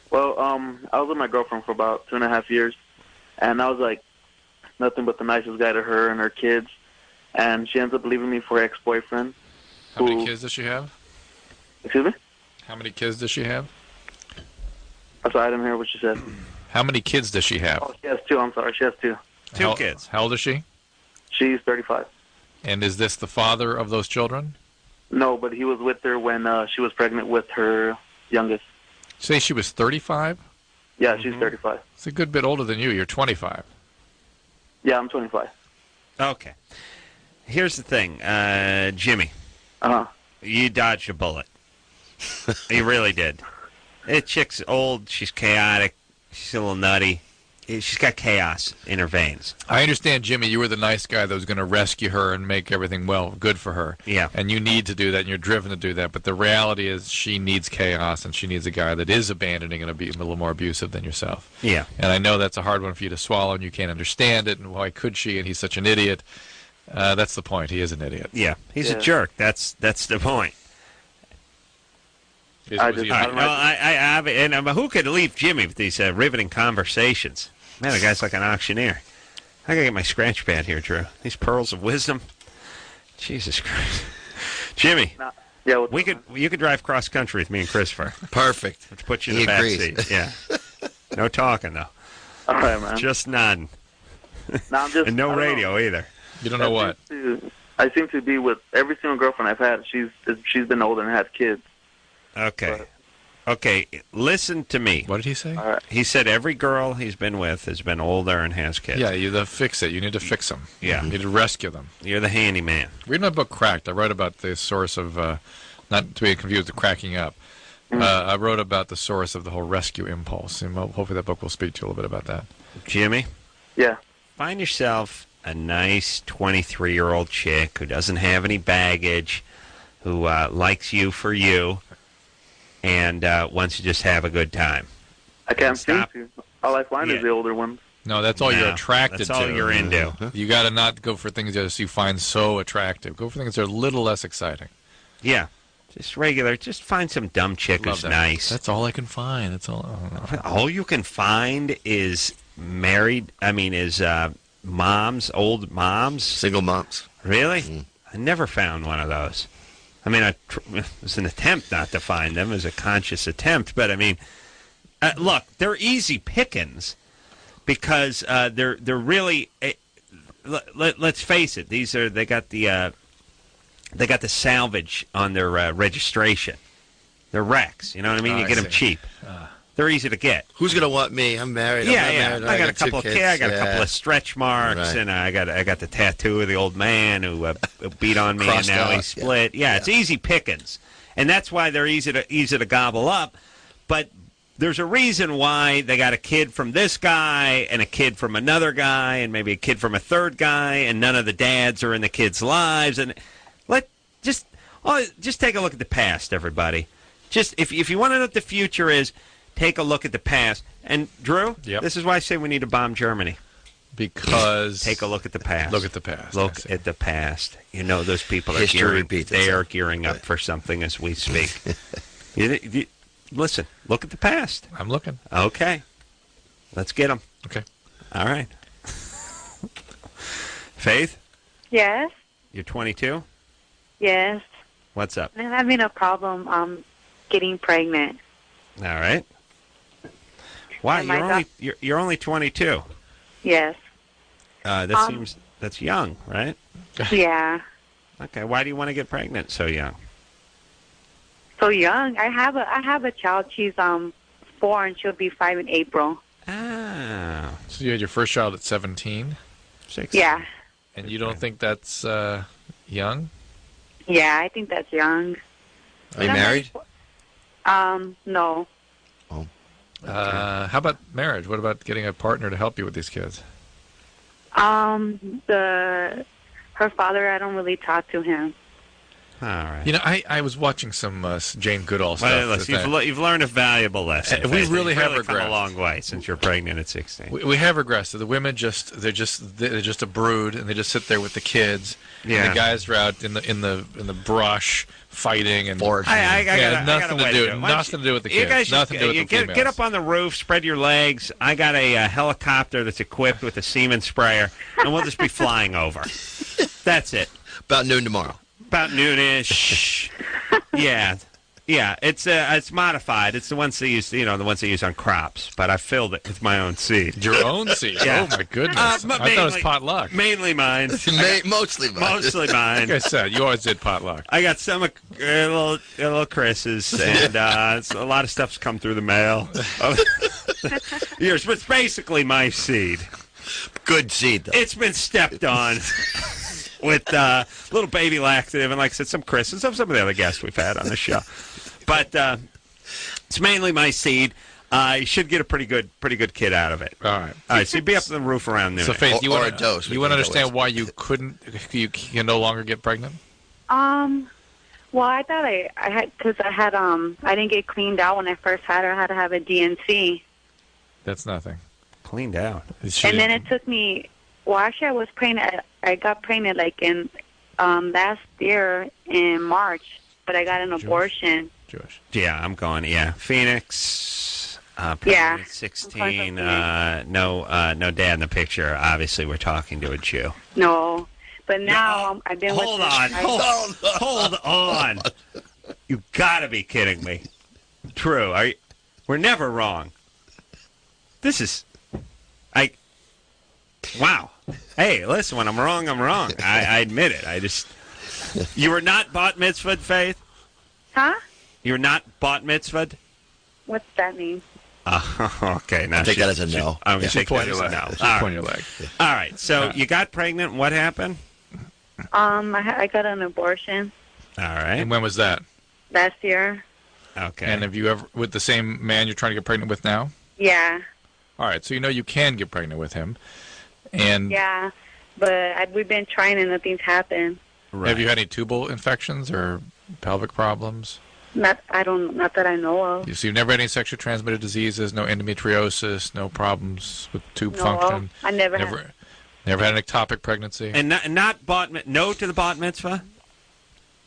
Well, I was with my girlfriend for about 2.5 years, and I was like nothing but the nicest guy to her and her kids, and she ends up leaving me for her ex-boyfriend. How many kids does she have? Excuse me? How many kids does she have? I'm sorry, I didn't hear what she said. How many kids does she have? Oh, she has 2. I'm sorry, she has 2. Two kids. How old is she? She's 35. And is this the father of those children? No, but he was with her when she was pregnant with her youngest. Say she was 35? Yeah, she's 35. It's a good bit older than you. You're 25. Yeah, I'm 25. Okay. Here's the thing, Jimmy. Uh-huh. You dodged a bullet. You really did. That chick's old. She's chaotic. She's a little nutty. She's got chaos in her veins. I understand, Jimmy, you were the nice guy that was going to rescue her and make everything, good for her. Yeah. And you need to do that, and you're driven to do that. But the reality is she needs chaos, and she needs a guy that is abandoning and a little more abusive than yourself. Yeah. And I know that's a hard one for you to swallow, and you can't understand it, and why could she, and he's such an idiot. That's the point. He is an idiot. Yeah. He's a jerk. That's the point. Who could leave Jimmy with these riveting conversations? Man, the guy's like an auctioneer. I gotta get my scratch pad here, Drew. These pearls of wisdom. Jesus Christ, Jimmy. Yeah, you could drive cross country with me and Christopher. Perfect. Let's put you in the back seat. Yeah. No talking though. All right, man. Just nodding. No, and no radio either. You don't know what? I seem to be with every single girlfriend I've had. She's been older and has kids. Okay. Okay, listen to me. What did he say? He said every girl he's been with has been older and has kids. Yeah, you fix it. You need to fix them. Yeah. You need to rescue them. You're the handyman. Read my book, Cracked. I wrote about the source of, not to be confused with cracking up. I wrote about the source of the whole rescue impulse, and hopefully that book will speak to you a little bit about that. Jimmy? Yeah. Find yourself a nice 23-year-old chick who doesn't have any baggage, who likes you for you, and wants to just have a good time. I can't seem to. All I find is the older ones. No, that's all you're attracted to. That's all you're into. You got to not go for things that you find so attractive. Go for things that are a little less exciting. Yeah. Just regular. Just find some dumb chick who's nice. That's all I can find. That's all. All you can find is moms, old moms. Single moms. Really? I never found one of those. I mean, it was an attempt not to find them. It was a conscious attempt. But, I mean, look, they're easy pickings because they're really let's face it. They got the salvage on their registration. They're wrecks. You know what I mean? You get them cheap. They're easy to get. Who's gonna want me? I'm married. Yeah, I'm not married. I got a couple of kids. I got a couple of stretch marks, and I got the tattoo of the old man who beat on me, and now he's split. Yeah, it's easy pickings, and that's why they're easy to gobble up. But there's a reason why they got a kid from this guy and a kid from another guy and maybe a kid from a third guy, and none of the dads are in the kids' lives. And just take a look at the past, everybody. Just if you want to know what the future is, take a look at the past. And Drew, this is why I say we need to bomb Germany. Because take a look at the past. Look at the past. Look at the past. You know those people are gearing up for something as we speak. Listen, look at the past. I'm looking. Okay. Let's get them. Okay. All right. Faith? Yes. You're 22? Yes. What's up? I'm having a problem getting pregnant. All right. Wow, you're only 22. Yes. That's young, right? Yeah. Okay. Why do you want to get pregnant so young? So young? I have a child. She's 4 and she'll be 5 in April. Ah. So you had your first child at 17? 6. Yeah. And you don't think that's young? Yeah, I think that's young. Are you married? No. Oh. How about marriage? What about getting a partner to help you with these kids? Her father, I don't really talk to him. All right. You know, I was watching some Jane Goodall stuff. Well, listen, you've learned a valuable lesson. We really have come regressed a long way since you're pregnant at 16. We have regressed. The women they're just a brood, and they just sit there with the kids. Yeah. And the guys are out in the brush fighting and foraging. Nothing to do with the kids. You guys nothing to do with the females. Get up on the roof, spread your legs. I got a helicopter that's equipped with a semen sprayer, and we'll just be flying over. That's it. About noon tomorrow. About noonish. Yeah. Yeah, it's modified. It's the ones they use, the ones they use on crops. But I filled it with my own seed. Your own seed? Yeah. Oh my goodness! I thought it was potluck. Mainly mine. Mostly mine. Mostly mine. Like I said, you always did potluck. I got some little Chris's, and a lot of stuff's come through the mail. Yours, but it's basically my seed. Good seed, though. It's been stepped on with little baby laxative, and like I said, some Chris and some of the other guests we've had on the show. But it's mainly my seed. You should get a pretty good kid out of it. All right. So you'd be up to the roof around noon. So Faith, you want dose. You want to understand why you can no longer get pregnant? Well, I thought I had, because I didn't get cleaned out when I first had her. I had to have a DNC. That's nothing. Cleaned out. And then it took me, well, actually I was pregnant. I got pregnant like in last year in March, but I got an abortion. Jewish. Yeah, I'm going. Yeah, Phoenix. Yeah. Pregnant, 16. No dad in the picture. Obviously, we're talking to a Jew. No, but now I've been Hold on. You gotta be kidding me. True. We're never wrong. This is. Wow. Hey, listen, when I'm wrong, I'm wrong. I admit it. You were not bat mitzvahed, Faith? Huh? You were not bat mitzvahed? What's that mean? Okay. Now Take that as a no. I'm going to take that as a no. Point your leg. All right. So you got pregnant. What happened? I got an abortion. All right. And when was that? Last year. Okay. And have you ever, with the same man you're trying to get pregnant with now? Yeah. All right. So you can get pregnant with him. And yeah, but we've been trying and nothing's happened. Right. Have you had any tubal infections or pelvic problems? Not that I know of. So you've never had any sexually transmitted diseases, no endometriosis, no problems with tube function? I never had. Never had an ectopic pregnancy? And not no to the bat mitzvah?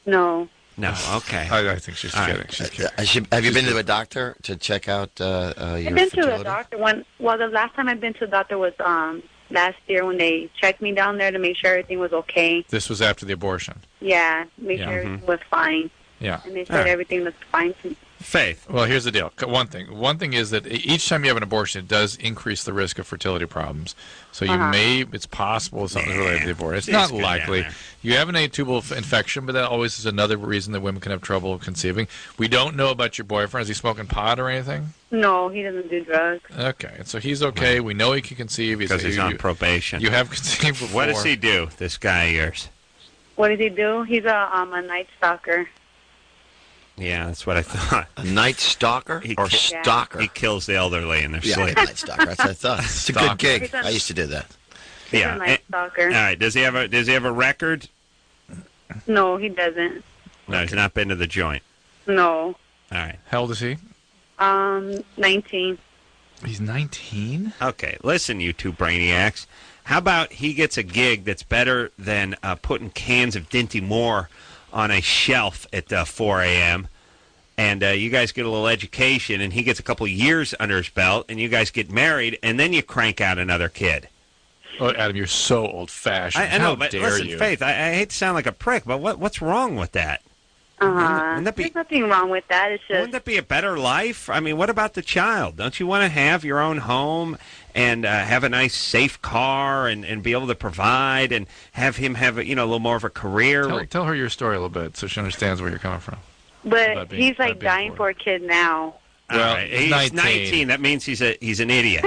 No. No, okay. I think she's kidding. Right. She's kidding. Have you been to a doctor to check out your I've been fertility? to a doctor. The last time I've been to a doctor was last year when they checked me down there to make sure everything was okay. This was after the abortion? Yeah, make sure everything was fine. Yeah. And they said everything looked fine to me. Faith. Well, here's the deal. One thing is that each time you have an abortion, it does increase the risk of fertility problems. So it's possible something's related to the abortion. It's not likely. You have an tubal infection, but that always is another reason that women can have trouble conceiving. We don't know about your boyfriend. Is he smoking pot or anything? No, he doesn't do drugs. Okay, so he's okay. We know he can conceive. Because he's on probation. You have conceived before. What does he do, this guy of yours? What does he do? He's a night stalker. Yeah, that's what I thought. A night stalker or stalker? He kills the elderly in their Yeah, sleep. night stalker. That's what I thought. It's a good gig. I used to do that. He's a night stalker. All right. Does he have a record? No, he doesn't. No, he's not been to the joint. No. All right. How old is he? 19. He's 19? Okay. Listen, you two brainiacs. How about he gets a gig that's better than putting cans of Dinty Moore on a shelf at 4 a.m., and you guys get a little education, and he gets a couple years under his belt, and you guys get married, and then you crank out another kid. Oh, Adam, you're so old-fashioned. I know, How but dare listen, you? Faith, I hate to sound like a prick, but what's wrong with that? There's nothing wrong with that. It's just... Wouldn't that be a better life? I mean, what about the child? Don't you want to have your own home and have a nice, safe car and be able to provide and have him have a little more of a career? Tell her your story a little bit so she understands where you're coming from. But he's like dying for a kid now. Well, all right. He's 19. That means he's an idiot.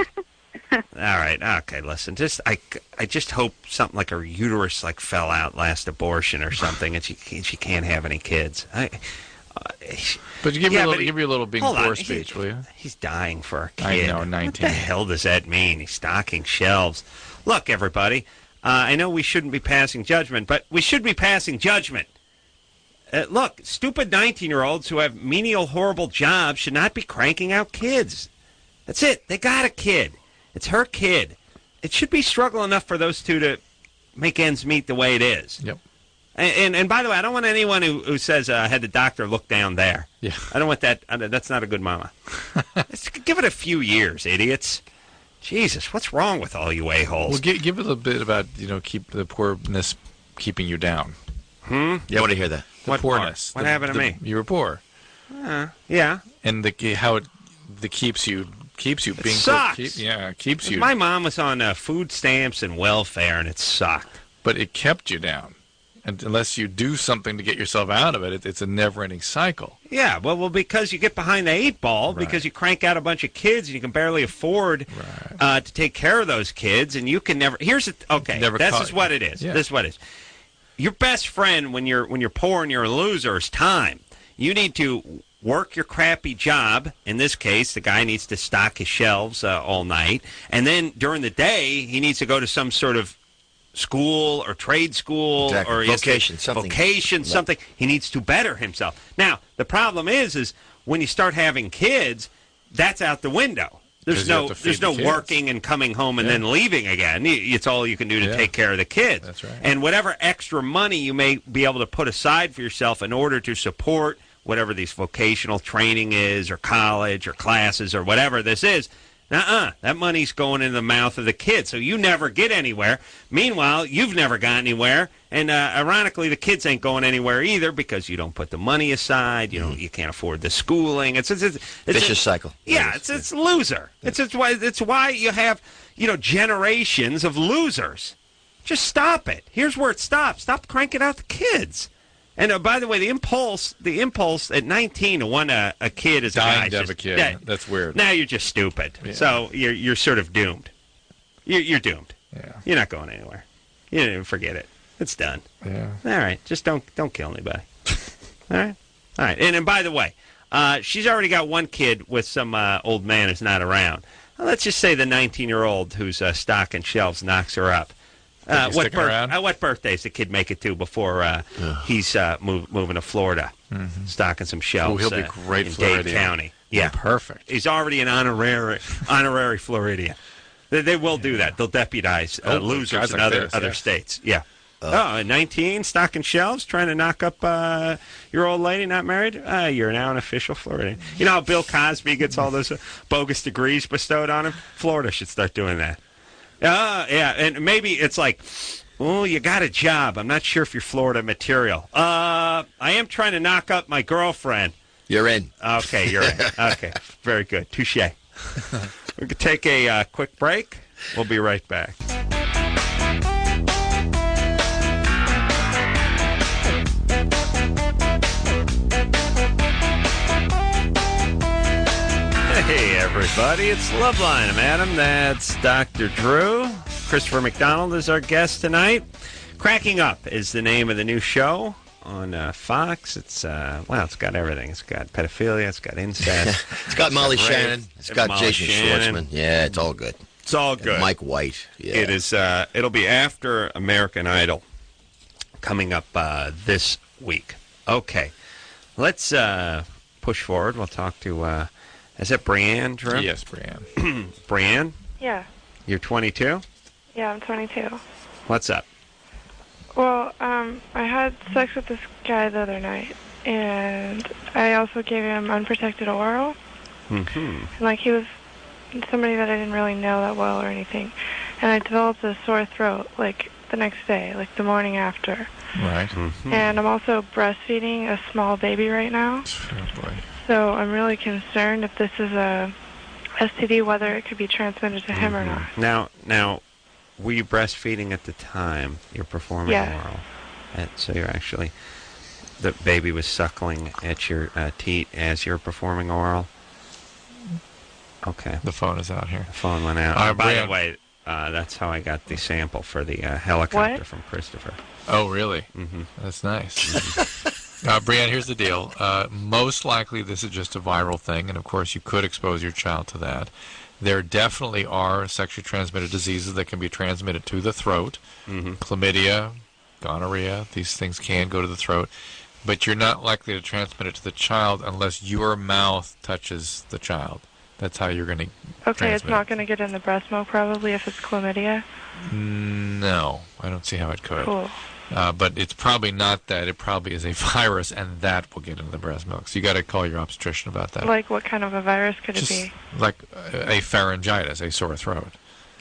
All right. Okay. Listen. I just hope something like her uterus fell out last abortion or something, and she can't have any kids. But give me a little being poor speech, will you? He's dying for a kid. I know, 19. What the hell does that mean? He's stocking shelves. Look, everybody. I know we shouldn't be passing judgment, but we should be passing judgment. Look, stupid 19-year-olds who have menial, horrible jobs should not be cranking out kids. That's it. They got a kid. It's her kid. It should be struggle enough for those two to make ends meet the way it is. Yep. And by the way, I don't want anyone who says I had the doctor look down there. Yeah. I don't want that. That's not a good mama. Let's give it a few years, idiots. Jesus, what's wrong with all you a-holes? Well, give it a little bit about, keep the poorness keeping you down. Yeah, I want to hear that. The poorness. What happened to me? You were poor. Yeah. And the keeps you being sucks. Keeps you. My mom was on food stamps and welfare, and it sucked. But it kept you down. And unless you do something to get yourself out of it, it's a never-ending cycle. Yeah, well, because you get behind the eight ball, because you crank out a bunch of kids, and you can barely afford to take care of those kids, and you can never. This is what it is. Yeah. This is what it is. Your best friend when you're poor and you're a loser is time. You need to work your crappy job. In this case, the guy needs to stock his shelves all night, and then during the day, he needs to go to some sort of school or trade school or vocation, something. He needs to better himself. Now, the problem is when you start having kids, that's out the window. There's no working and coming home and then leaving again. It's all you can do to take care of the kids. That's right. And whatever extra money you may be able to put aside for yourself in order to support whatever these vocational training is or college or classes or whatever this is, that money's going in the mouth of the kid, so you never get anywhere. Meanwhile, you've never got anywhere, and ironically, the kids ain't going anywhere either because you don't put the money aside. You can't afford the schooling. It's vicious cycle. Yeah, it's loser. It's why you have generations of losers. Just stop it. Here's where it stops. Stop cranking out the kids. And by the way, the impulse at 19 to want a kid is dying to have a kid. That's weird. Now you're just stupid. Yeah. So you're sort of doomed. You're doomed. Yeah. You're not going anywhere. You didn't even forget it. It's done. Yeah. All right. Just don't kill anybody. All right. And by the way, she's already got one kid with some old man who's not around. Well, let's just say the 19-year-old who's stocking shelves knocks her up. What birthdays the kid make it to before he's moving to Florida, stocking some shelves? He'll be great in Floridian. Dade County. Yeah, perfect. He's already an honorary Floridian. They will do that. They'll deputize losers in other states. Yeah. 19, stocking shelves, trying to knock up your old lady, not married? You're now an official Floridian. You know how Bill Cosby gets all those bogus degrees bestowed on him? Florida should start doing that. Yeah, and maybe it's like, oh, you got a job. I'm not sure if you're Florida material. I am trying to knock up my girlfriend. You're in. Okay, you're in. Okay, very good. Touché. We could take a quick break. We'll be right back. Hey, everybody, it's Loveline. I'm Adam. That's Dr. Drew. Christopher McDonald is our guest tonight. Cracking Up is the name of the new show on Fox. It's got everything. It's got pedophilia. It's got incest. It's got Molly Shannon. It's got Jason Schwartzman. Yeah, it's all good. It's all good. And Mike White. Yeah. It is. It'll be after American Idol coming up this week. Okay, let's push forward. We'll talk to... is it Brianne, Drew? Yes, Brianne. Brianne? Yeah. You're 22? Yeah, I'm 22. What's up? Well, I had sex with this guy the other night, and I also gave him unprotected oral. Mm-hmm. And, like, he was somebody that I didn't really know that well or anything. And I developed a sore throat, like, the next day, like the morning after. Right. Mm-hmm. And I'm also breastfeeding a small baby right now. Oh, boy. So I'm really concerned if this is a STD, whether it could be transmitted to him or not. Now, were you breastfeeding at the time you're performing oral? So you're actually, the baby was suckling at your teat as you're performing oral? Okay. The phone is out here. The phone went out. By the way, that's how I got the sample for the helicopter from Christopher. Oh, really? Mm-hmm. That's nice. Brianne, here's the deal. Most likely this is just a viral thing, and of course you could expose your child to that. There definitely are sexually transmitted diseases that can be transmitted to the throat. Mm-hmm. Chlamydia, gonorrhea, these things can go to the throat. But you're not likely to transmit it to the child unless your mouth touches the child. That's how you're going to Okay, it's not going to get in the breast milk probably if it's chlamydia? No, I don't see how it could. Cool. But it's probably not that. It probably is a virus, and that will get into the breast milk. So you got to call your obstetrician about that. Like what kind of a virus could it be? Like a pharyngitis, a sore throat.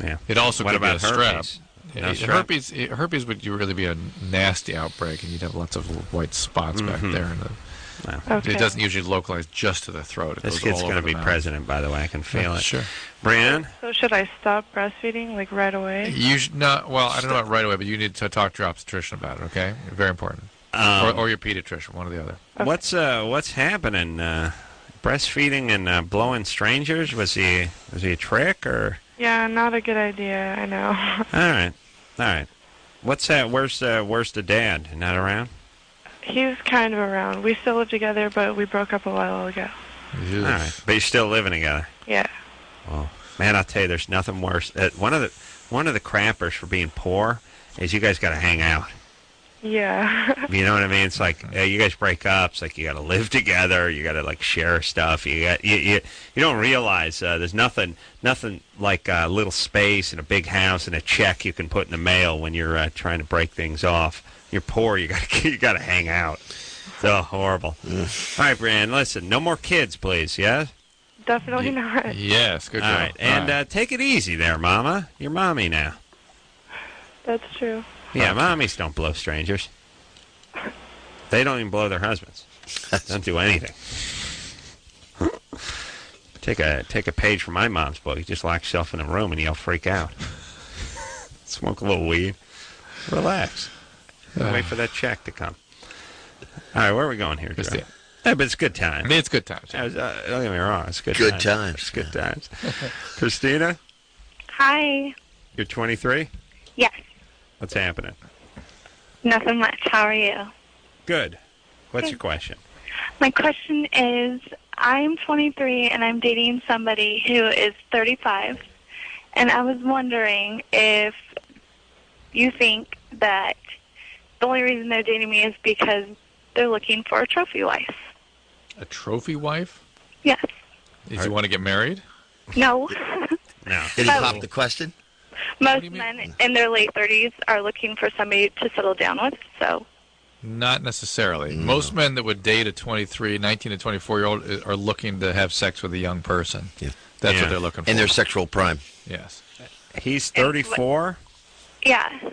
Yeah. It also could be a herpes? strep. Herpes would really be a nasty outbreak, and you'd have lots of little white spots back there. No. Okay. It doesn't usually localize just to the throat. It This goes kid's all going over to be the mouth. president, by the way. I can feel it. Sure. Brianne? So should I stop breastfeeding like right away? You should not. Well, I don't know about right away, but you need to talk to your obstetrician about it. Okay, very important. Or your pediatrician, one or the other. What's happening? Breastfeeding and blowing strangers? Was he a trick or? Yeah, not a good idea. I know. All right. What's that? Where's the dad? Not around? He's kind of around. We still live together, but we broke up a while ago. All right, but you're still living together. Yeah. Well, man, I'll tell you, there's nothing worse. One of the crappers for being poor is you guys got to hang out. Yeah. You know what I mean? It's like you guys break up. It's like you got to live together. You got to like share stuff. You don't realize there's nothing like a little space and a big house and a check you can put in the mail when you're trying to break things off. You're poor. You got to hang out. So horrible. All right, Brian. Listen, no more kids, please. Yeah. Definitely not. Yes. Good All girl. right, and take it easy there, Mama. You're mommy now. That's true. Yeah, mommies don't blow strangers. They don't even blow their husbands. Don't do anything. Take a page from my mom's book. You just lock yourself in a room and you'll freak out. Smoke a little weed. Relax. Wait for that check to come. All right, where are we going here, Joe? Yeah, but it's good time. I mean, it's good times. Don't get me wrong. It's good times. It's good times. Christina, Hi. you're 23? Yes. What's happening? Nothing much. How are you? Good. What's your question? My question is, I'm 23 and I'm dating somebody who is 35, and I was wondering if you think that the only reason they're dating me is because they're looking for a trophy wife. A trophy wife? Yes. Did you want to get married? No. No. Did he pop the question? Most men in their late 30s are looking for somebody to settle down with, so. Not necessarily. Most men that would date a 19 to 24-year-old are looking to have sex with a young person. Yeah. That's what they're looking for. In their sexual prime. Yes. He's 34? Yeah.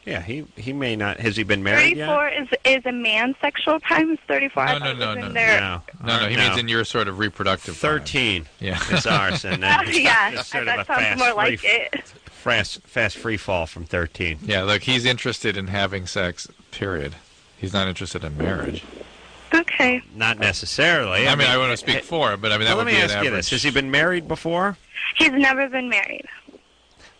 Yeah, he may not. Has he been married yet? 34 is a man's sexual prime. Is 34? I thought it was in their- No, he means in your sort of reproductive 13. Yeah. It's ours. And then Yeah, it's sort that of a sounds more like it. fast free fall from 13. Yeah, look, he's interested in having sex, period. He's not interested in marriage. Okay. Not necessarily. I mean, I want to speak for him, but I mean, that would let be me an ask you average. this. Has he been married before? He's never been married.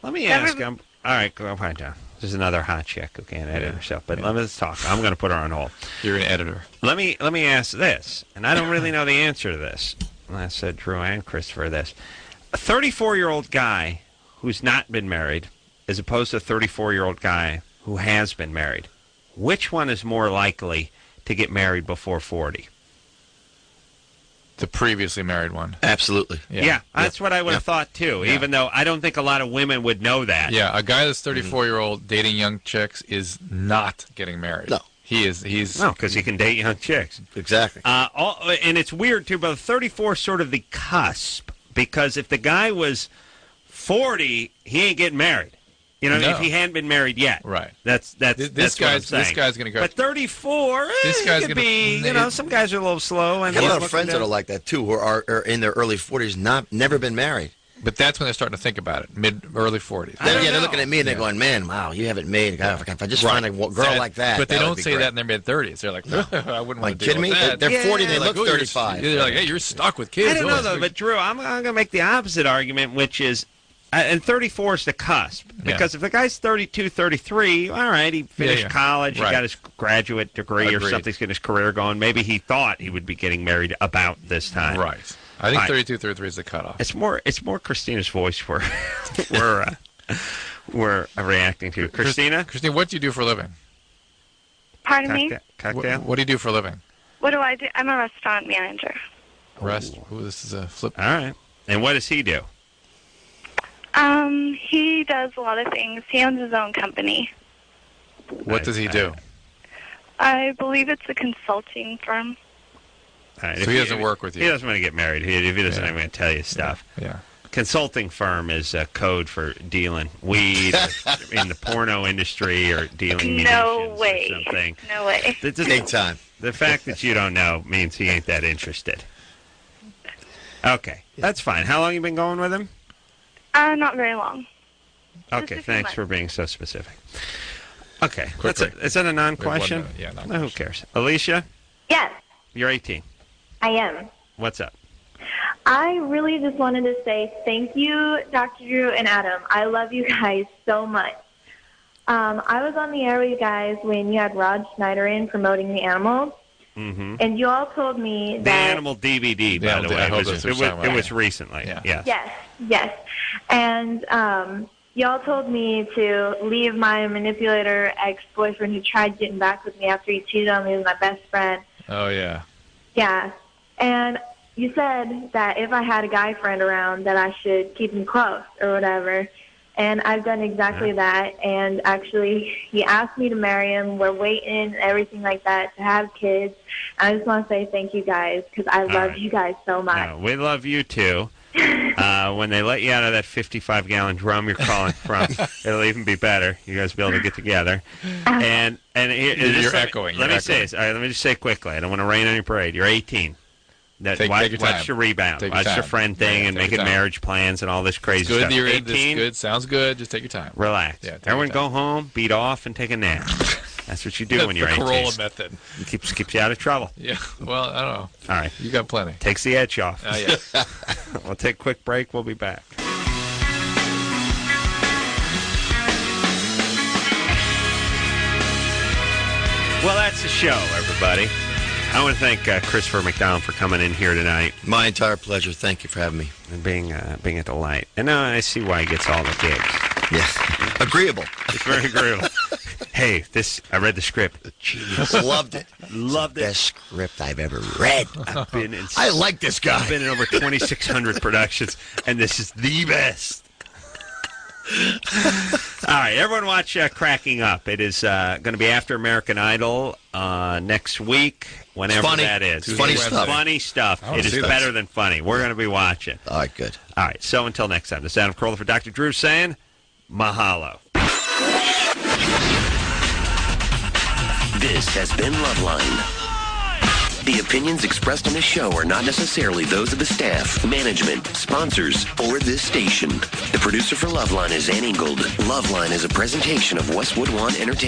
Let me ask him. All right, go ahead, John. This is another hot chick who can't edit herself. But let's talk. I'm going to put her on hold. You're an editor. Let me ask this, and I don't really know the answer to this. I said Drew and Christopher this. A 34-year-old guy who's not been married as opposed to a 34-year-old guy who has been married. Which one is more likely to get married before 40? The previously married one. Absolutely. Yeah, that's what I would have thought, too, even though I don't think a lot of women would know that. Yeah, a guy that's 34-year-old dating young chicks is not getting married. No. He's No, because he can date young chicks. Exactly. And it's weird, too, but 34 is sort of the cusp, because if the guy was 40, he ain't getting married. You know, No. if he hadn't been married yet. Right. This guy's what I'm saying. this guy's gonna go. But 34, This guy's could gonna be, you know, some guys are a little slow. I And got a lot he's of looking friends to- that are like that, too, who are in their early 40s, never been married. But that's when they're starting to think about it, early 40s. They're looking at me and they're going, man, wow, you haven't made if I just find a girl like that. But they that don't would be say great. that in their mid-30s. They're like, I wouldn't want to kidding deal me? with that. They're 40 and they Like, look oh, you're- 35. They're like, hey, you're stuck with kids. I don't Oh, know, though, but Drew, I'm going to make the opposite argument, which is, and 34 is the cusp. Because if the guy's 32, 33, all right, he finished college, he got his graduate degree or something's getting his career going. Maybe he thought he would be getting married about this time. Right. I think 32, 33 is the cutoff. It's more Christina's voice we're reacting to. Christina? Christina, what do you do for a living? Pardon me? Cocktail? What do you do for a living? What do I do? I'm a restaurant manager. Ooh, this is a flip. All right. And what does he do? He does a lot of things. He owns his own company. What does he do? I believe it's a consulting firm. All right, So he doesn't work with you. He doesn't want to get married. If he doesn't, I'm going to tell you stuff. Yeah. Consulting firm is a code for dealing weed in the porno industry or dealing No munitions way. or something. No way. Big time. The fact that you don't know means he ain't that interested. Okay, that's fine. How long you been going with him? Not very long. Okay, thanks for being so specific. Okay, Quick that's is that a non-question? We have one, No, who cares? Alicia, Yes, you're 18. I am. What's up? I really just wanted to say thank you, Dr. Drew and Adam. I love you guys so much. I was on the air with you guys when you had Rod Schneider in promoting The Animals, and you all told me The that... Animal DVD, by the way. It was recently. Yeah. Yes. And y'all told me to leave my manipulator ex-boyfriend who tried getting back with me after he cheated on me with my best friend. Oh, yeah. Yeah. And you said that if I had a guy friend around that I should keep him close or whatever. And I've done exactly that. And actually, he asked me to marry him. We're waiting and everything like that to have kids. I just want to say thank you guys because I love you guys so much. No, we love you, too. When they let you out of that 55-gallon drum you're calling from, it'll even be better. You guys will be able to get together. And You're echoing. Let me say this. All right, let me just say quickly. I don't want to rain on your parade. You're 18. Take your time. Watch your rebound. Take your Watch time. your friend thing and take making your time. marriage plans and all this crazy It's good stuff. that you're in 18, this. Good. Sounds good. Just take your time. relax. Yeah, take Everyone your go time. home, beat off, and take a nap. That's what you do when you're the 18. Corolla method. It keeps you out of trouble. Yeah. Well, I don't know. All right. You got plenty. Takes the edge off. Yeah. We'll take a quick break. We'll be back. Well, that's the show, everybody. I want to thank Christopher McDonald for coming in here tonight. My entire pleasure. Thank you for having me. And being a delight. And now I see why he gets all the gigs. Yeah. Agreeable. It's very agreeable. Hey, I read the script. Genius. Loved it. Loved it. Best script I've ever read. I've been in, I like this guy. I've been in over 2,600 productions, and this is the best. All right, everyone watch Cracking Up. It is going to be after American Idol next week, whenever funny. that is. Funny stuff. Funny stuff. I wanna It is see this. better than funny. We're going to be watching. All right, good. All right, so until next time, this is Adam Carolla for Dr. Drew saying mahalo. This has been Loveline. The opinions expressed on this show are not necessarily those of the staff, management, sponsors, or this station. The producer for Loveline is Ann Ingold. Loveline is a presentation of Westwood One Entertainment.